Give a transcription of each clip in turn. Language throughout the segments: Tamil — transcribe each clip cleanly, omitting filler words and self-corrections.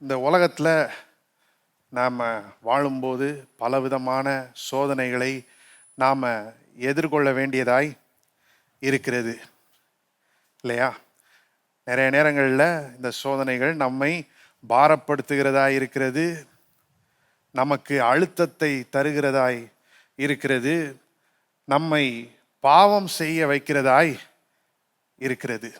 இந்த உலகத்தில் நாம் வாழும்போது பலவிதமான சோதனைகளை நாம் எதிர்கொள்ள வேண்டியதாய் இருக்கிறது இல்லையா? நிறைய நேரங்களில் இந்த சோதனைகள் நம்மை பாரப்படுத்துகிறதாய் இருக்கிறது, நமக்கு அழுத்தத்தை தருகிறதாய் இருக்கிறது, நம்மை பாவம் செய்ய வைக்கிறதாய் இருக்கிறது.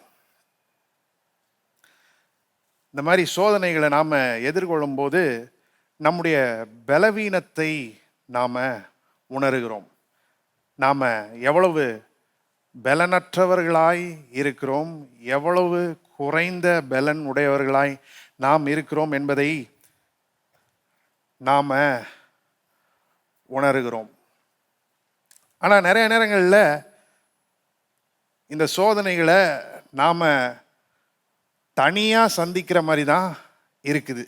இந்த மாதிரி சோதனைகளை நாம் எதிர்கொள்ளும் போது நம்முடைய பலவீனத்தை நாம் உணர்கிறோம். நாம் எவ்வளவு பலனற்றவர்களாய் இருக்கிறோம், எவ்வளவு குறைந்த பலன் உடையவர்களாய் நாம் இருக்கிறோம் என்பதை நாம் உணர்கிறோம். ஆனால் நிறைய நேரங்களில் இந்த சோதனைகளை நாம் தனியாக சந்திக்கிற மாதிரி தான் இருக்குது.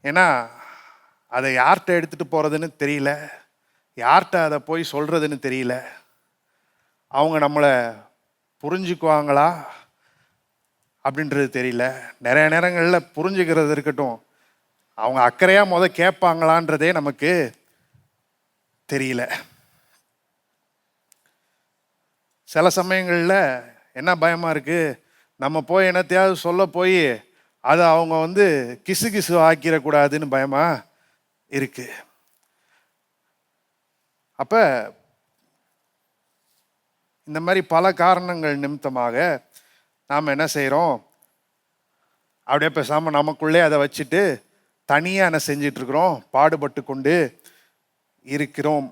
ஏன்னா அதை யார்கிட்ட எடுத்துகிட்டு போகிறதுன்னு தெரியல, யார்கிட்ட அதை போய் சொல்கிறதுன்னு தெரியல. அவங்க நம்மளை புரிஞ்சுக்குவாங்களா அப்படின்றது தெரியல. நிறைய நேரங்களில் புரிஞ்சுக்கிறது இருக்கட்டும், அவங்க அக்கறையாக கேட்பாங்களான்றதே நமக்கு தெரியல. சில சமயங்களில் என்ன பயமாக இருக்குது, நம்ம போய் என்னத்தையாவது சொல்ல போய் அதை அவங்க கிசு கிசு ஆக்கிடக்கூடாதுன்னு பயமாக இருக்குது. அப்போ இந்த மாதிரி பல காரணங்கள் நிமித்தமாக நாம் என்ன செய்கிறோம், அப்படியே பேசாமல் நமக்குள்ளே அதை வச்சுட்டு தனியாக என்ன செஞ்சிட்ருக்கிறோம், பாடுபட்டு கொண்டு இருக்கிறோம்.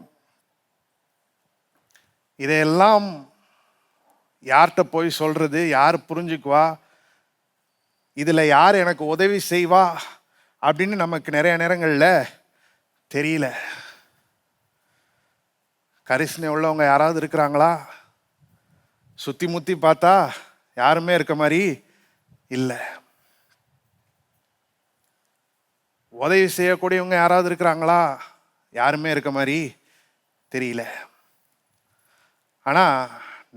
இதையெல்லாம் யார்கிட்ட போய் சொல்கிறது, யார் புரிஞ்சுக்குவா, இதில் யார் எனக்கு உதவி செய்வா அப்படின்னு நமக்கு நிறைய நேரங்களில் தெரியல. கரிசனை உள்ளவங்க யாராவது இருக்கிறாங்களா? சுற்றி முற்றி பார்த்தா யாருமே இருக்க மாதிரி இல்லை. உதவி செய்யக்கூடியவங்க யாராவது இருக்கிறாங்களா? யாருமே இருக்க மாதிரி தெரியல. ஆனால்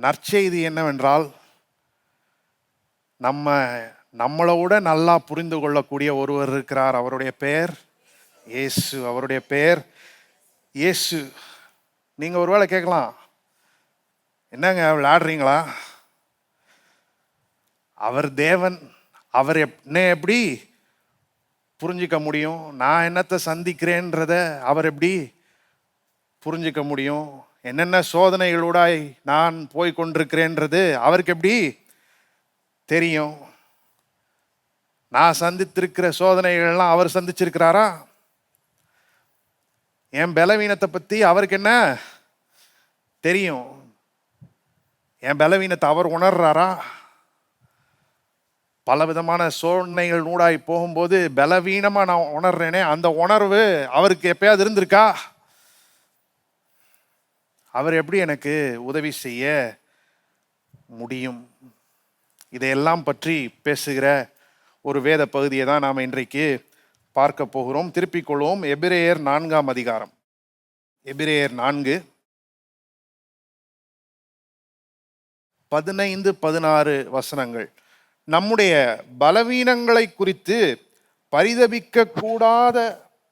நற்செய்தி என்னவென்றால், நம்மளோட நல்லா புரிந்து கொள்ளக்கூடிய ஒருவர் இருக்கிறார். அவருடைய பெயர் இயேசு. அவருடைய பெயர் இயேசு. நீங்கள் ஒருவேளை கேட்கலாம், என்னங்க விளையாடுறீங்களா? அவர் தேவன், அவர் என்ன எப்படி புரிஞ்சிக்க முடியும்? நான் என்னத்தை சந்திக்கிறேன்றத அவர் எப்படி புரிஞ்சிக்க முடியும்? என்னென்ன சோதனைகளோடாய் நான் போய் கொண்டிருக்கிறேன்றது அவருக்கு எப்படி தெரியும்? நான் சந்தித்திருக்கிற சோதனைகள்லாம் அவர் சந்திச்சிருக்கிறாரா? என் பலவீனத்தை பற்றி அவருக்கு என்ன தெரியும்? என் பலவீனத்தை அவர் உணர்றாரா? பலவிதமான சோதனைகள் நூடாய் போகும்போது பலவீனமாக நான் உணர்றேனே, அந்த உணர்வு அவருக்கு எப்பயாவது இருந்திருக்கா? அவர் எப்படி எனக்கு உதவி செய்ய முடியும்? இதையெல்லாம் பற்றி பேசுகிற ஒரு வேத பகுதியை தான் நாம் இன்றைக்கு பார்க்க போகிறோம். திருப்பிக் கொள்வோம். எபிரேயர் 4ஆம் அதிகாரம். எபிரேயர் 4:15-16 வசனங்கள். நம்முடைய பலவீனங்களை குறித்து பரிதபிக்க கூடாத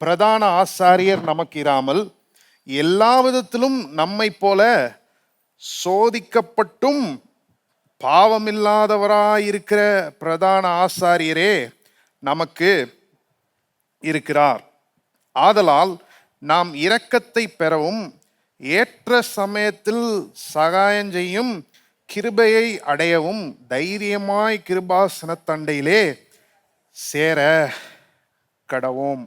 பிரதான ஆசாரியர் நமக்கு இராமல், எல்லா விதத்திலும் நம்மை போல சோதிக்கப்பட்டும் பாவமில்லாதவராயிருக்கிற பிரதான ஆசாரியரே நமக்கு இருக்கிறார். ஆதலால் நாம் இரக்கத்தை பெறவும் ஏற்ற சமயத்தில் சகாயம் செய்யும் கிருபையை அடையவும் தைரியமாய் கிருபாசனத்தண்டையிலே சேர கடவோம்.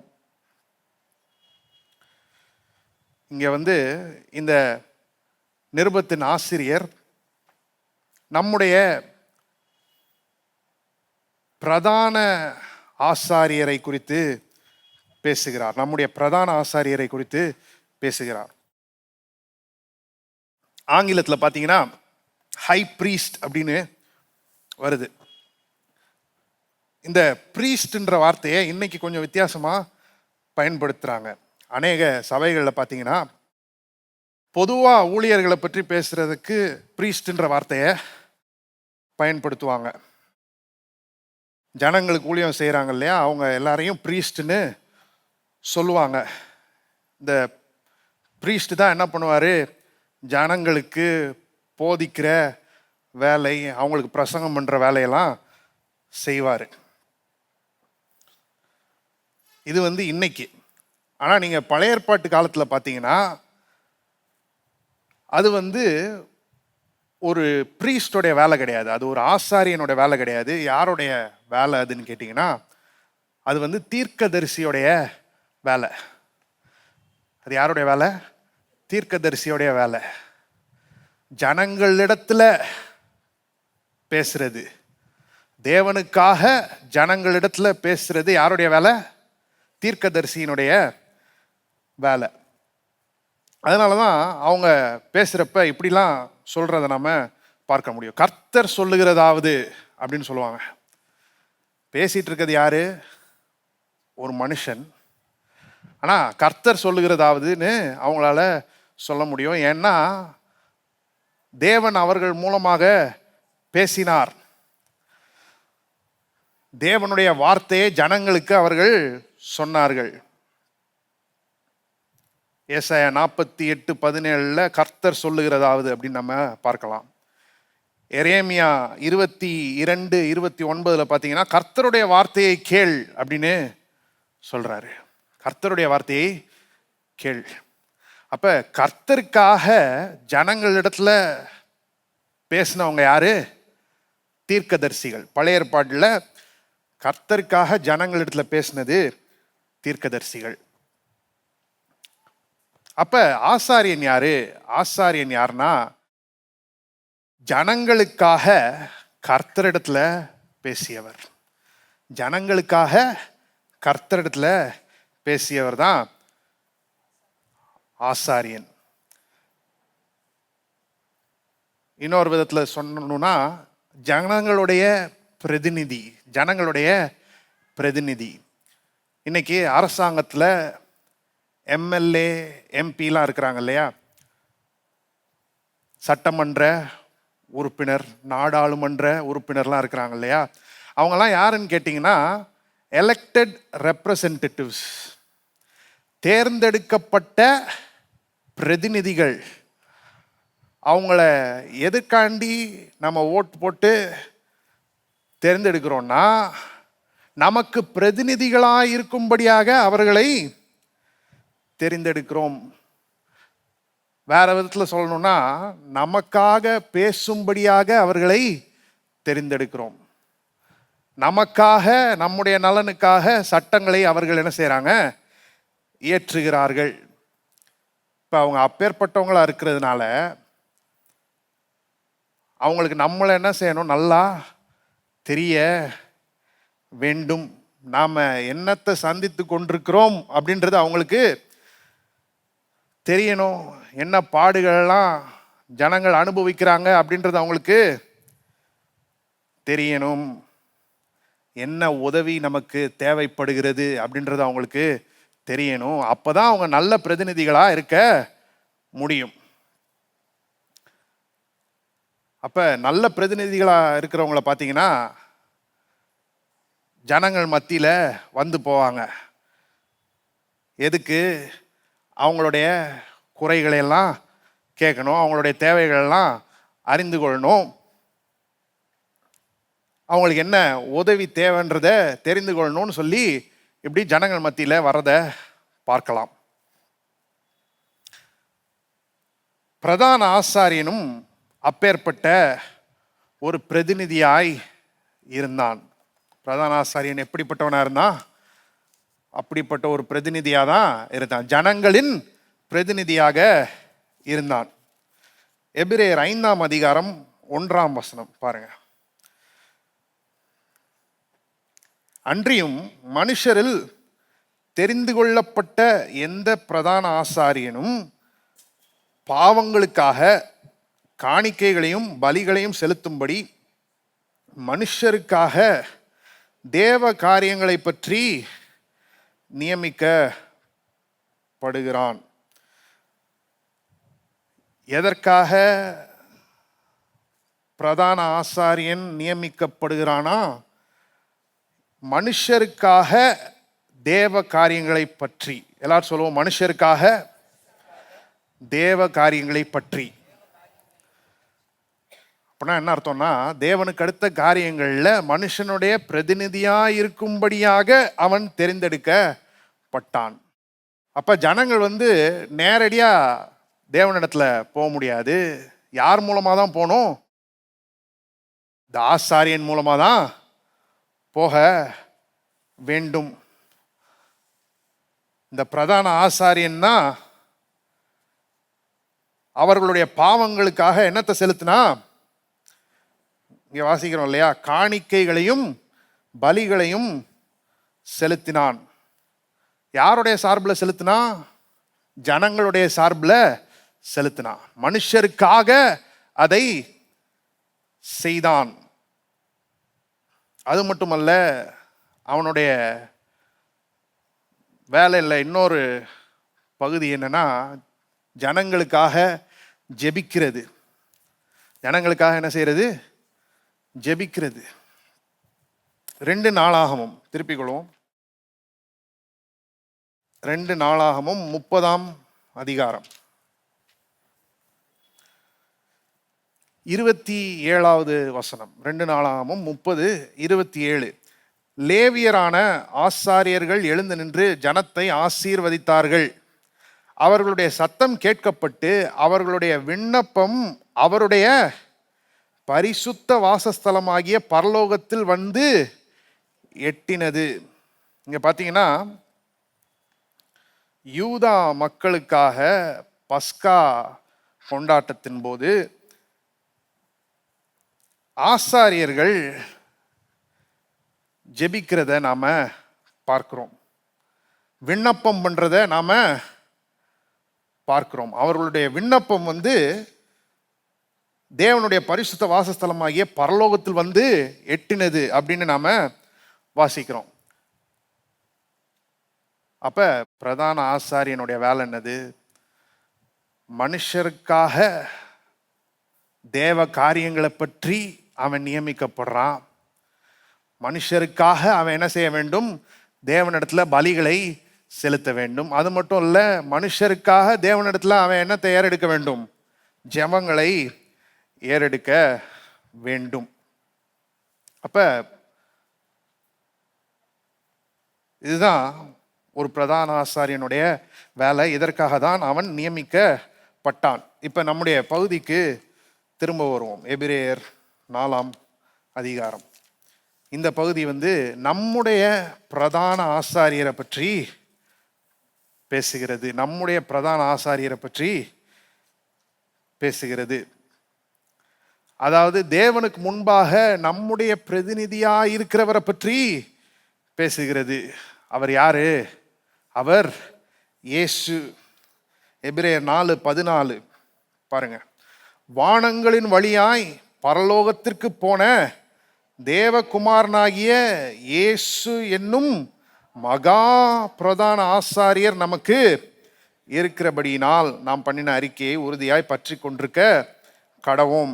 இங்கே இந்த நிருபத்தின் ஆசிரியர் நம்முடைய பிரதான ஆசாரியரை குறித்து பேசுகிறார். நம்முடைய பிரதான ஆசாரியரை குறித்து பேசுகிறார். ஆங்கிலத்தில் பார்த்தீங்கன்னா ஹை பிரீஸ்ட் அப்படின்னு வருது. இந்த பிரீஸ்ட்ன்ற வார்த்தையை இன்னைக்கு கொஞ்சம் வித்தியாசமாக பயன்படுத்துகிறாங்க. அநேக சபைகளில் பார்த்தீங்கன்னா பொதுவாக ஊழியர்களை பற்றி பேசுகிறதுக்கு பிரீஸ்ட்ன்ற வார்த்தையை பயன்படுத்துவாங்க. ஜனங்களுக்கு ஊழியம் செய்கிறாங்க இல்லையா, அவங்க எல்லாரையும் ப்ரீஸ்ட்னு சொல்லுவாங்க. இந்த ப்ரீஸ்ட் தான் என்ன பண்ணுவார், ஜனங்களுக்கு போதிக்கிற வேலை, அவங்களுக்கு பிரசங்கம் பண்ணுற வேலையெல்லாம் செய்வார். இது இன்னைக்கு. ஆனால் நீங்கள் பழைய ஏற்பாட்டு காலத்தில் பார்த்தீங்கன்னா அது ஒரு ப்ரீஸ்டோடைய வேலை கிடையாது, அது ஒரு ஆசாரியனுடைய வேலை கிடையாது. யாருடைய வேலை அதுன்னு கேட்டிங்கன்னா அது தீர்க்கதரிசியோடைய வேலை. அது யாருடைய வேலை? தீர்க்கதரிசியோடைய வேலை. ஜனங்களிடத்துல பேசுறது, தேவனுக்காக ஜனங்களிடத்துல பேசுறது யாருடைய வேலை? தீர்க்கதரிசியினுடைய வேலை. அதனால தான் அவங்க பேசுகிறப்ப இப்படிலாம் சொல்கிறத நம்ம பார்க்க முடியும். கர்த்தர் சொல்லுகிறதாவது அப்படின்னு சொல்லுவாங்க. பேசிகிட்டு இருக்கிறது யாரு? ஒரு மனுஷன். ஆனால் கர்த்தர் சொல்லுகிறதாவதுன்னு அவங்களால சொல்ல முடியும். ஏன்னா தேவன் அவர்கள் மூலமாக பேசினார். தேவனுடைய வார்த்தையை ஜனங்களுக்கு அவர்கள் சொன்னார்கள். ஏசாயா 48:17 கர்த்தர் சொல்லுகிறதாவது அப்படின்னு நம்ம பார்க்கலாம். எரேமியா 22:29 பார்த்தீங்கன்னா கர்த்தருடைய வார்த்தையை கேள் அப்படின்னு சொல்றாரு. கர்த்தருடைய வார்த்தையை கேள். அப்ப கர்த்தருக்காக ஜனங்களிடத்துல பேசினவங்க யாரு? தீர்க்கதரிசிகள். பழைய ஏற்பாட்டில் கர்த்தருக்காக ஜனங்களிடத்துல பேசினது தீர்க்கதரிசிகள். அப்ப ஆசாரியன் யாரு? ஆசாரியன் யாருன்னா ஜனங்களுக்காக கர்த்தரிடத்துல பேசியவர். ஜனங்களுக்காக கர்த்தரிடத்துல பேசியவர் தான் ஆசாரியன். இன்னொரு விதத்துல சொன்னோம்னா ஜனங்களுடைய பிரதிநிதி. ஜனங்களுடைய பிரதிநிதி. இன்னைக்கு அரசாங்கத்துல எம்எல்ஏ எம்பிலாம் இருக்கிறாங்க இல்லையா, சட்டமன்ற உறுப்பினர், நாடாளுமன்ற உறுப்பினர்லாம் இருக்கிறாங்க இல்லையா, அவங்கெல்லாம் யாருன்னு கேட்டிங்கன்னா எலெக்டட் ரெப்ரசன்டேட்டிவ்ஸ், தேர்ந்தெடுக்கப்பட்ட பிரதிநிதிகள். அவங்கள எதுக்காண்டி நம்ம ஓட்டு போட்டு தேர்ந்தெடுக்கிறோன்னா நமக்கு பிரதிநிதிகளாக இருக்கும்படியாக அவர்களை தெரிந்தெடுக்கிறோம். வேற விதத்தில் சொல்லணும்னா நமக்காக பேசும்படியாக அவர்களை தெரிந்தெடுக்கிறோம். நமக்காக, நம்முடைய நலனுக்காக சட்டங்களை அவர்கள் என்ன செய்கிறாங்க? இயற்றுகிறார்கள். இப்போ அவங்க அப்பேற்பட்டவங்களா இருக்கிறதுனால அவங்களுக்கு நம்மளை என்ன செய்யணும்? நல்லா தெரிய வேண்டும். நாம் என்னத்தை சந்தித்து கொண்டிருக்கிறோம் அப்படின்றது அவங்களுக்கு தெரியணும். என்ன பாடுகளெல்லாம் ஜனங்கள் அனுபவிக்கிறாங்க அப்படின்றது அவங்களுக்கு தெரியணும். என்ன உதவி நமக்கு தேவைப்படுகிறது அப்படின்றது அவங்களுக்கு தெரியணும். அப்போதான் அவங்க நல்ல பிரதிநிதிகளாக இருக்க முடியும். அப்போ நல்ல பிரதிநிதிகளாக இருக்கிறவங்கள பார்த்தீங்கன்னா ஜனங்கள் மத்தியில் வந்து போவாங்க. எதுக்கு? அவங்களுடைய குறைகளையெல்லாம் கேட்கணும், அவங்களுடைய தேவைகளெல்லாம் அறிந்து கொள்ளணும், அவங்களுக்கு என்ன உதவி தேவைன்றதை தெரிந்து கொள்ளணும்னு சொல்லி இப்படி ஜனங்கள் மத்தியில் வரதை பார்க்கலாம். பிரதான ஆசாரியனும் அப்பேற்பட்ட ஒரு பிரதிநிதியாய் இருந்தான். பிரதான ஆசாரியன் எப்படிப்பட்டவனா இருந்தான்? அப்படிப்பட்ட ஒரு பிரதிநிதியாக தான் இருந்தான். ஜனங்களின் பிரதிநிதியாக இருந்தான். எபிரேயர் 5:1 பாருங்க. அன்றியும் மனுஷரில் தெரிந்து கொள்ளப்பட்ட எந்த பிரதான ஆசாரியனும் பாவங்களுக்காக காணிக்கைகளையும் பலிகளையும் செலுத்தும்படி மனுஷருக்காக தேவ காரியங்களை பற்றி நியமிக்கப்படுகிறான். எதற்காக பிரதான ஆசாரியன் நியமிக்கப்படுகிறானா? மனுஷருக்காக தேவ காரியங்களை பற்றி. எல்லாரும் சொல்லுவோம், மனுஷருக்காக தேவ காரியங்களை பற்றி. அப்படின்னா என்ன அர்த்தம்னா, தேவனுக்கு அடுத்த காரியங்கள்ல மனுஷனுடைய பிரதிநிதியா இருக்கும்படியாக அவன் தெரிந்தெடுக்கப்பட்டான். அப்ப ஜனங்கள் நேரடியா தேவனிடத்துல போக முடியாது. யார் மூலமா தான் போகணும்? இந்த ஆசாரியன் மூலமா தான் போக வேண்டும். இந்த பிரதான ஆசாரியன் தான் அவர்களுடைய பாவங்களுக்காக என்னத்தை செலுத்தினா? இங்கே வாசிக்கிறோம் இல்லையா, காணிக்கைகளையும் பலிகளையும் செலுத்தினான். யாருடைய சார்பில் செலுத்தினா? ஜனங்களுடைய சார்பில் செலுத்தினான். மனுஷருக்காக அதை செய்தான். அது மட்டுமல்ல, அவனுடைய வேலையில் இன்னொரு பகுதி என்னன்னா, ஜனங்களுக்காக ஜெபிக்கிறது. ஜனங்களுக்காக என்ன செய்யறது? ஜெபிக்கிறது. 2 நாளாகமும் திருப்பிக் கொள்வோம். 2 நாளாகமும் 30ஆம் அதிகாரம் 27வது வசனம். 2 நாளாகமும் 30:27. லேவியரான ஆசாரியர்கள் எழுந்து நின்று ஜனத்தை ஆசீர்வதித்தார்கள். அவர்களுடைய சத்தம் கேட்கப்பட்டு அவர்களுடைய விண்ணப்பம் அவருடைய பரிசுத்த வாசஸ்தலமாகிய பரலோகத்தில் எட்டினது. இங்க பார்த்தீங்கன்னா, யூதா மக்களுக்காக பஸ்கா கொண்டாட்டத்தின் போது ஆசாரியர்கள் ஜெபிக்கிறத நாம பார்க்கிறோம், விண்ணப்பம் பண்றத நாம பார்க்கிறோம். அவர்களுடைய விண்ணப்பம் தேவனுடைய பரிசுத்த வாசஸ்தலமாகிய பரலோகத்தில் எட்டினது அப்படின்னு நாம வாசிக்கிறோம். அப்ப பிரதான ஆசாரியனுடைய வேலை என்னது? மனுஷருக்காக தேவ காரியங்களை பற்றி அவன் நியமிக்கப்படுறான். மனுஷருக்காக அவன் என்ன செய்ய வேண்டும்? தேவனிடத்துல பலிகளை செலுத்த வேண்டும். அது மட்டும் இல்ல, மனுஷருக்காக தேவனிடத்துல அவன் என்னத்தை ஏறெடுக்க வேண்டும்? ஜெபங்களை ஏறெடுக்க வேண்டும். அப்ப இதுதான் ஒரு பிரதான ஆசாரியனுடைய வேலை. இதற்காக தான் அவன் நியமிக்கப்பட்டான். இப்ப நம்முடைய பகுதிக்கு திரும்ப வருவோம். எபிரேயர் 4ஆம் அதிகாரம். இந்த பகுதி நம்முடைய பிரதான ஆசாரியரை பற்றி பேசுகிறது. நம்முடைய பிரதான ஆசாரியரை பற்றி பேசுகிறது. அதாவது தேவனுக்கு முன்பாக நம்முடைய பிரதிநிதியா இருக்கிறவரை பற்றி பேசுகிறது. அவர் யாரு? அவர் இயேசு. எபிரேயர் 4:14 பாருங்க. வானங்களின் வழியாய் பரலோகத்திற்கு போன தேவகுமாரனாகிய இயேசு என்னும் மகா பிரதான ஆசாரியர் நமக்கு இருக்கிறபடியினால் நாம் பண்ணின அறிக்கையை உறுதியாய் பற்றி கொண்டிருக்க கடவோம்.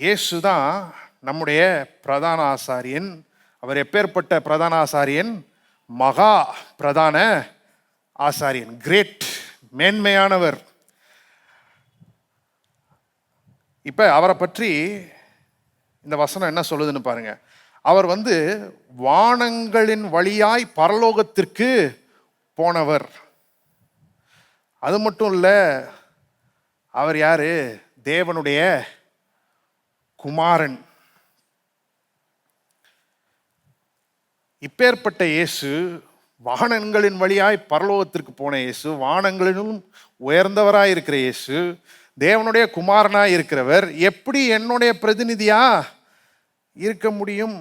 இயேசு தான் நம்முடைய பிரதான ஆசாரியன். அவர் எப்பேற்பட்ட பிரதான ஆசாரியன்? மகா பிரதான ஆசாரியன், கிரேட், மேன்மையானவர். இப்ப அவரை பற்றி இந்த வசனம் என்ன சொல்லுதுன்னு பாருங்க. அவர் வானங்களின் வழியாய் பரலோகத்திற்கு போனவர். அது மட்டும் இல்ல, அவர் யாரு? தேவனுடைய குமாரன். இப்பேற்பட்ட இயேசு, வானங்களின் வழியாய் பரலோகத்திற்கு போன இயேசு, வானங்களிலும் உயர்ந்தவராய் இருக்கிற இயேசு, தேவனுடைய குமாரனாய் இருக்கிறவர் எப்படி என்னுடைய பிரதிநிதியா இருக்க முடியும்?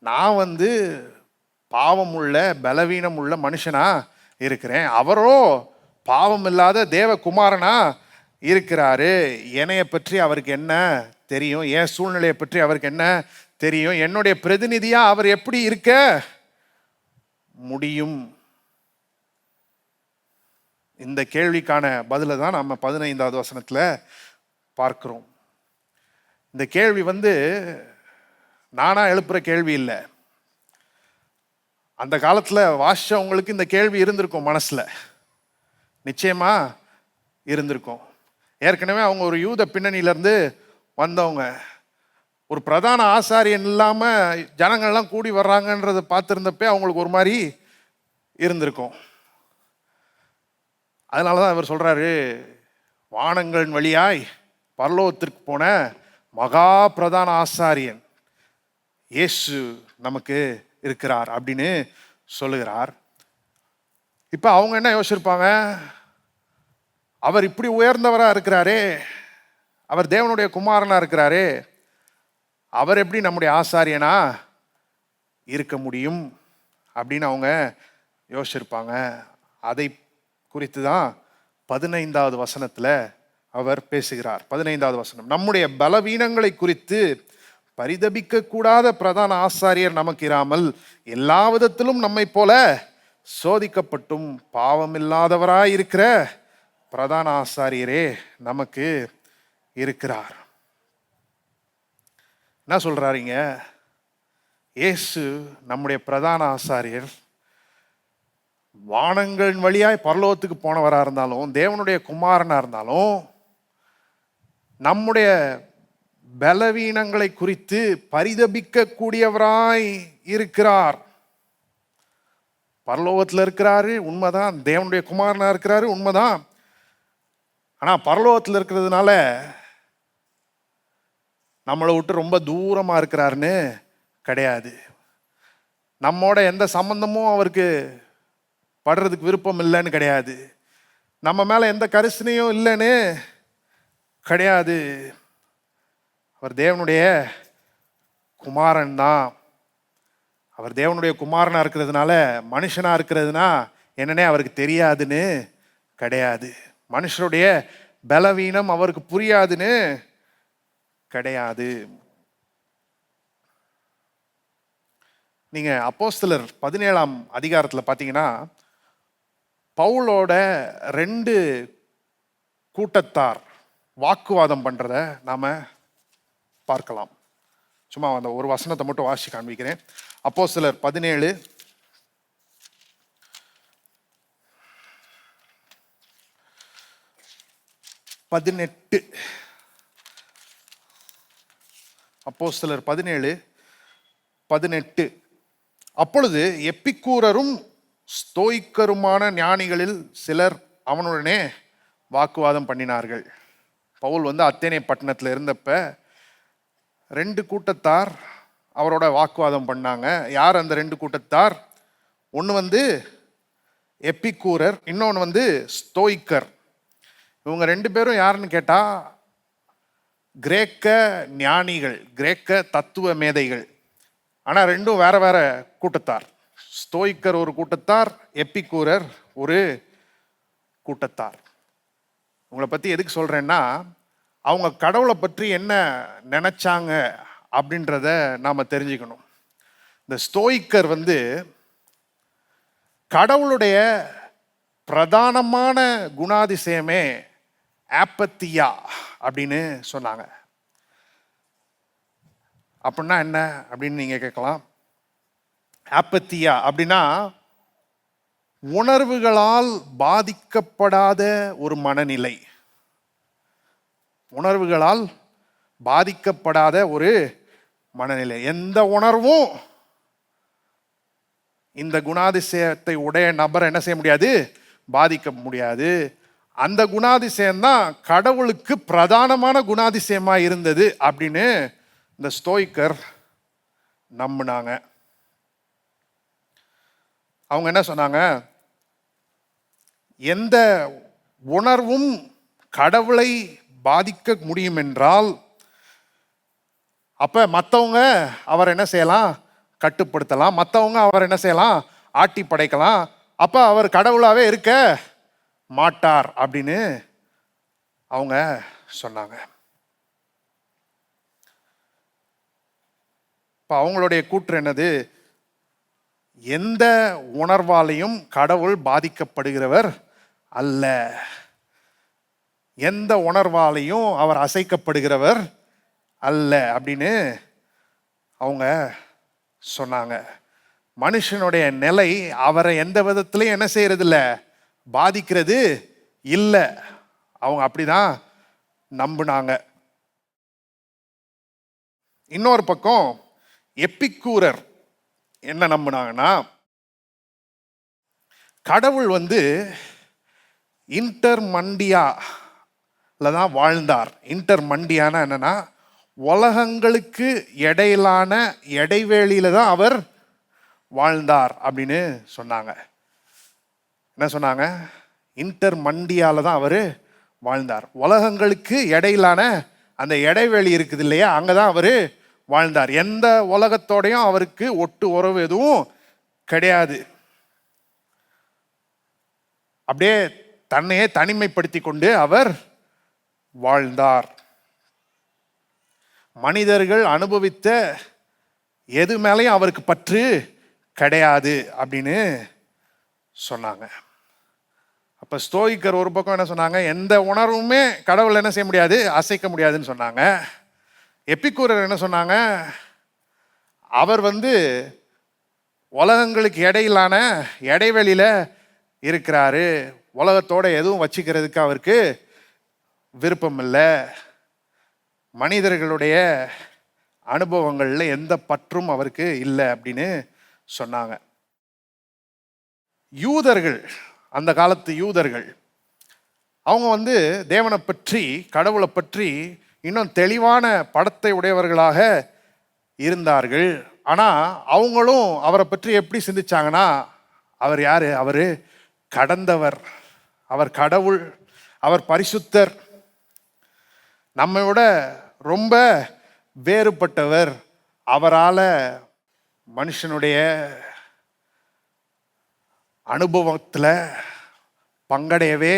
நான் பாவம் உள்ள பலவீனம் உள்ள மனுஷனா இருக்கிறேன். அவரோ பாவம் இல்லாத தேவ குமாரனா இருக்கிறாரு. என்னைய பற்றி அவருக்கு என்ன தெரியும்? என் சூழ்நிலையை பற்றி அவருக்கு என்ன தெரியும்? என்னுடைய பிரதிநிதியா அவர் எப்படி இருக்க முடியும்? இந்த கேள்விக்கான பதில தான் நம்ம 15வது வசனத்துல பார்க்கிறோம். இந்த கேள்வி நானா எழுப்புற கேள்வி இல்லை. அந்த காலத்தில் வாசிச்சவங்களுக்கு இந்த கேள்வி இருந்திருக்கும், மனசில் நிச்சயமா இருந்திருக்கும். ஏற்கனவே அவங்க ஒரு யூத பின்னணியிலேருந்து வந்தவங்க. ஒரு பிரதான ஆசாரியன் இல்லாமல் ஜனங்கள்லாம் கூடி வர்றாங்கன்றதை பார்த்துருந்தப்பே அவங்களுக்கு ஒரு மாதிரி இருந்திருக்கும். அதனால தான் இவர் சொல்கிறாரு, வானங்களின் வழியாய் பரலோகத்திற்கு போன மகா பிரதான ஆசாரியன் இயேசு நமக்கு இருக்கிறார் அப்படின்னு சொல்லுகிறார். இப்போ அவங்க என்ன யோசிச்சிருப்பாங்க? அவர் இப்படி உயர்ந்தவராக இருக்கிறாரே, அவர் தேவனுடைய குமாரனாக இருக்கிறாரே, அவர் எப்படி நம்முடைய ஆசாரியனா இருக்க முடியும் அப்படின்னு அவங்க யோசிச்சிருப்பாங்க. அதை குறித்து தான் 15வது வசனத்தில் அவர் பேசுகிறார். 15வது வசனம், நம்முடைய பலவீனங்களை குறித்து பரிதபிக்க கூடாத பிரதான ஆசாரியர் நமக்கு இராமல் எல்லா விதத்திலும் நம்மை போல சோதிக்கப்பட்டும் பாவமில்லாதவராய் இருக்கிற பிரதான ஆசாரியரே நமக்கு இருக்கிறார். என்ன சொல்றாருங்க? இயேசு நம்முடைய பிரதான ஆசாரியர். வானங்களின் வழியாய் பரலோகத்துக்கு போனவராக இருந்தாலும், தேவனுடைய குமாரனா இருந்தாலும், நம்முடைய பலவீனங்களை குறித்து பரிதபிக்க கூடியவராய் இருக்கிறார். பரலோகத்தில் இருக்கிறாரு உண்மைதான், தேவனுடைய குமாரனா இருக்கிறாரு உண்மைதான். ஆனா பரலோகத்தில் இருக்கிறதுனால நம்மளை விட்டு ரொம்ப தூரமா இருக்கிறாருன்னு கிடையாது. நம்மோட எந்த சம்பந்தமும் அவருக்கு படுறதுக்கு விருப்பம் இல்லைன்னு கிடையாது. நம்ம மேல எந்த கரிசனையும் இல்லைன்னு கிடையாது. அவர் தேவனுடைய குமாரன் தான். அவர் தேவனுடைய குமாரனா இருக்கிறதுனால மனுஷனா இருக்கிறதுனா என்னன்னே அவருக்கு தெரியாதுன்னு கிடையாது. மனுஷருடைய பலவீனம் அவருக்கு புரியாதுன்னு கிடையாது. நீங்க அப்போஸ்தலர் 17ஆம் அதிகாரத்தில் பார்த்தீங்கன்னா, பவுலோட 2 கூட்டத்தார் வாக்குவாதம் பண்றத நாம பார்க்கலாம். சும்மா அந்த ஒரு வசனத்தை மட்டும் வாசி காண்பிக்கிறேன். அப்போஸ்தலர் 17 18. அப்போஸ்தலர் 17:18. அப்பொழுது எப்பிக்கூரரும் ஸ்தோயிக்கருமான ஞானிகளில் சிலர் அவனுடனே வாக்குவாதம் பண்ணினார்கள். பவுல் அத்தேனே பட்டணத்தில் இருந்தப்ப 2 கூட்டத்தார் அவரோட வாக்குவாதம் பண்ணாங்க. யார் அந்த 2 கூட்டத்தார்? ஒன்று எப்பிக்கூரர், இன்னொன்று ஸ்தோயிக்கர். இவங்க 2 பேரும் யாருன்னு கேட்டா கிரேக்க ஞானிகள், கிரேக்க தத்துவ மேதைகள். ஆனால் 2 வேற வேற கூட்டத்தார். ஸ்தோயிக்கர் ஒரு கூட்டத்தார், எப்பிக்கூரர் ஒரு கூட்டத்தார். உங்களை பற்றி எதுக்கு சொல்கிறேன்னா, அவங்க கடவுளை பற்றி என்ன நினைச்சாங்க அப்படின்றத நாம் தெரிஞ்சுக்கணும். இந்த ஸ்தோயிக்கர் கடவுளுடைய பிரதானமான குணாதிசயமே ஆப்பத்தியா அப்படின்னு சொன்னாங்க. அப்படின்னா என்ன அப்படின்னு நீங்க கேட்கலாம். ஆப்பத்தியா அப்படின்னா உணர்வுகளால் பாதிக்கப்படாத ஒரு மனநிலை. உணர்வுகளால் பாதிக்கப்படாத ஒரு மனநிலை. எந்த உணர்வும் இந்த குணாதிசயத்தை உடைய நபரை என்ன செய்ய முடியாது? பாதிக்க முடியாது. அந்த குணாதிசயம் தான் கடவுளுக்கு பிரதானமான குணாதிசயமா இருந்தது அப்படின்னு இந்த ஸ்தோயிக்கர் நம்பினாங்க. அவங்க என்ன சொன்னாங்க? எந்த உணர்வும் கடவுளை பாதிக்க முடியும் என்றால் அப்ப மற்றவங்க அவர் என்ன செய்யலாம்? கட்டுப்படுத்தலாம். மற்றவங்க அவர் என்ன செய்யலாம்? ஆட்டி படைக்கலாம். அப்ப அவர் கடவுளாவே இருக்க மாட்டார் அப்படின்னு அவங்க சொன்னாங்க. இப்ப அவங்களுடைய கூற்று என்னது? எந்த உணர்வாலையும் கடவுள் பாதிக்கப்படுகிறவர் அல்ல. எந்த உணர்வாலையும் அவர் அசைக்கப்படுகிறவர் அல்ல அப்படின்னு அவங்க சொன்னாங்க. மனுஷனுடைய நிலை அவரை எந்த விதத்திலையும் என்ன செய்யறது இல்லை, பாதிக்கிறது இல்லை. அவங்க அப்படிதான் நம்பினாங்க. இன்னொரு பக்கம் எப்பிக்கூரர் என்ன நம்பினாங்கன்னா, கடவுள் இன்டர்மண்டியால தான் வாழ்ந்தார். இன்டர்மண்டியானா என்னன்னா, உலகங்களுக்கு இடையிலான இடைவேளியில தான் அவர் வாழ்ந்தார் அப்படின்னு சொன்னாங்க. என்ன சொன்னாங்க? இன்டர்மண்டியால தான் அவர் வாழ்ந்தார். உலகங்களுக்கு இடையிலான அந்த இடைவெளி இருக்குது இல்லையா, அங்கதான் அவரு வாழ்ந்தார். எந்த உலகத்தோடையும் அவருக்கு ஒட்டு உறவு எதுவும் கிடையாது. அப்படியே தன்னையே தனிமைப்படுத்தி கொண்டு அவர் வாழ்ந்தார். மனிதர்கள் அனுபவித்த எது மேலேயும் அவருக்கு பற்று கிடையாது அப்படின்னு சொன்னாங்க. அப்ப ஸ்தோயிக்கர் ஒரு பக்கம் என்ன சொன்னாங்க, எந்த உணர்வுமே கடவுள் என்ன செய்ய முடியாது, அசைக்க முடியாதுன்னு சொன்னாங்க. எப்பிக்கூரர் என்ன சொன்னாங்க, அவர் உலகங்களுக்கு இடையிலான இடைவெளியில இருக்கிறாரு, உலகத்தோட எதுவும் வச்சுக்கிறதுக்கு அவருக்கு விருப்பம் இல்லை, மனிதர்களுடைய அனுபவங்கள்ல எந்த பற்றும் அவருக்கு இல்லை அப்படின்னு சொன்னாங்க. யூதர்கள், அந்த காலத்து யூதர்கள், அவங்க தேவனை பற்றி, கடவுளை பற்றி இன்னும் தெளிவான படத்தை உடையவர்களாக இருந்தார்கள். ஆனா அவங்களும் அவரை பற்றி எப்படி சிந்திச்சாங்கன்னா, அவர் யாரு, அவரு கடந்தவர், அவர் கடவுள், அவர் பரிசுத்தர், நம்மை விட ரொம்ப வேறுபட்டவர், அவரால் மனுஷனுடைய அனுபவத்தில் பங்கடையவே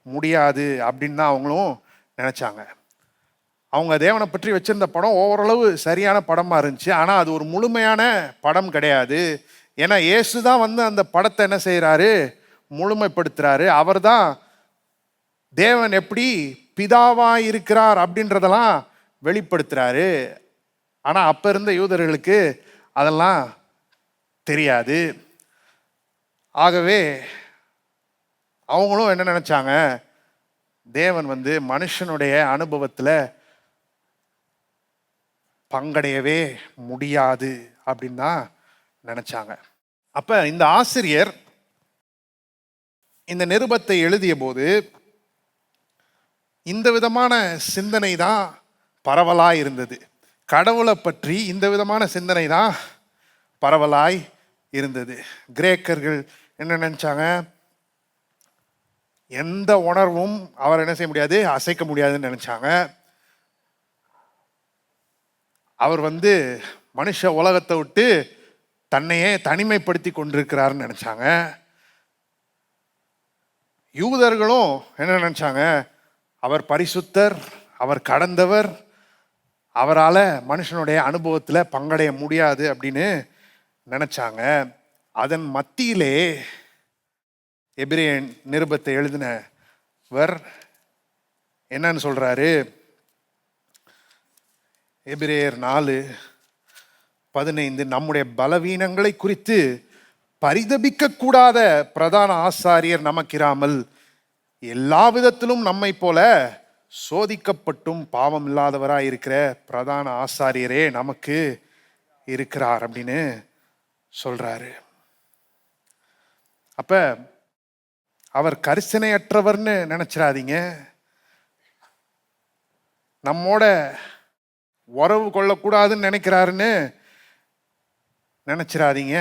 முடியாது அப்படின்னு தான் அவங்களும் நினைச்சாங்க. அவங்க தேவனை பற்றி வச்சிருந்த படம் ஓரளவு சரியான படமா இருந்துச்சு. ஆனா அது ஒரு முழுமையான படம் கிடையாது. ஏன்னா இயேசு தான் அந்த படத்தை என்ன செய்யறாரு, முழுமைப்படுத்துறாரு. அவர் தான் தேவன் எப்படி பிதாவா இருக்கிறார் அப்படின்றதெல்லாம் வெளிப்படுத்துறாரு. ஆனா அப்ப இருந்த யூதர்களுக்கு அதெல்லாம் தெரியாது. ஆகவே அவங்களும் என்ன நினைச்சாங்க, தேவன் மனுஷனுடைய அனுபவத்துல பங்கடையவே முடியாது அப்படின்னு தான் நினைச்சாங்க. அப்ப இந்த ஆசிரியர் இந்த நிருபத்தை எழுதிய போது இந்த விதமான சிந்தனை தான் பரவலாய் இருந்தது. கடவுளை பற்றி இந்த விதமான சிந்தனை தான் பரவலாய் இருந்தது. கிரேக்கர்கள் என்ன நினைச்சாங்க, எந்த உணர்வும் அவர் என்ன செய்ய முடியாது, அசைக்க முடியாதுன்னு நினைச்சாங்க. அவர் மனுஷ உலகத்தை விட்டு தன்னையே தனிமைப்படுத்தி கொண்டிருக்கிறாருன்னு நினைச்சாங்க. யூதர்களும் என்ன நினைச்சாங்க, அவர் பரிசுத்தர், அவர் கடந்தவர், அவரால் மனுஷனுடைய அனுபவத்தில் பங்கடைய முடியாது அப்படின்னு நினைச்சாங்க. அதன் மத்தியிலே எபிரேயர் நிருபத்தை எழுதினவர் என்னன்னு சொல்றாரு, எபிரேயர் 4:15, நம்முடைய பலவீனங்களை குறித்து பரிதபிக்க கூடாத பிரதான ஆசாரியர் நமக்கிராமல் எல்லா விதத்திலும் நம்மை போல சோதிக்கப்பட்டும் பாவம் இல்லாதவராய் இருக்கிற பிரதான ஆசாரியரே நமக்கு இருக்கிறார் அப்படின்னு சொல்றாரு. அப்ப அவர் கரிசனையற்றவர்னு நினைச்சிடாதீங்க, நம்மோட உறவு கொள்ளக்கூடாதுன்னு நினைக்கிறாருன்னு நினைச்சிடாதீங்க.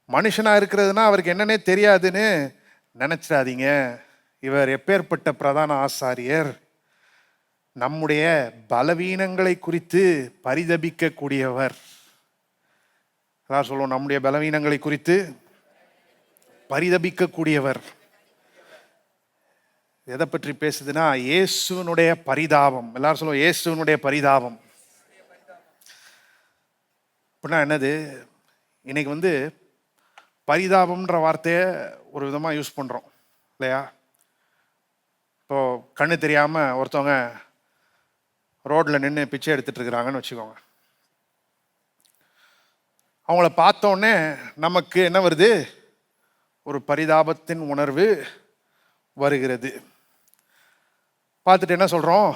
மனுஷனா இருக்கிறதுனா அவருக்கு என்னன்னே தெரியாதுன்னு நினைச்சிடாதீங்க. இவர் எப்பேற்பட்ட பிரதான ஆசாரியர், நம்முடைய பலவீனங்களை குறித்து பரிதபிக்க கூடியவர். அதான் சொல்லுவோம், நம்முடைய பலவீனங்களை குறித்து பரிதபிக்க கூடியவர். எதை பற்றி பேசுதுன்னா, இயேசுனுடைய பரிதாபம். எல்லாரும் சொல்லுவோம், இயேசுனுடைய பரிதாபம். அப்படின்னா என்னது? இன்னைக்கு பரிதாபம்ன்ற வார்த்தையை ஒரு விதமாக யூஸ் பண்ணுறோம் இல்லையா? இப்போ கண்ணு தெரியாமல் ஒருத்தவங்க ரோட்டில் நின்று பிச்சை எடுத்துட்டு இருக்கிறாங்கன்னு வச்சுக்கோங்க. அவங்கள பார்த்தோன்னே நமக்கு என்ன வருது? ஒரு பரிதாபத்தின் உணர்வு வருகிறது. பார்த்துட்டு என்ன சொல்கிறோம்?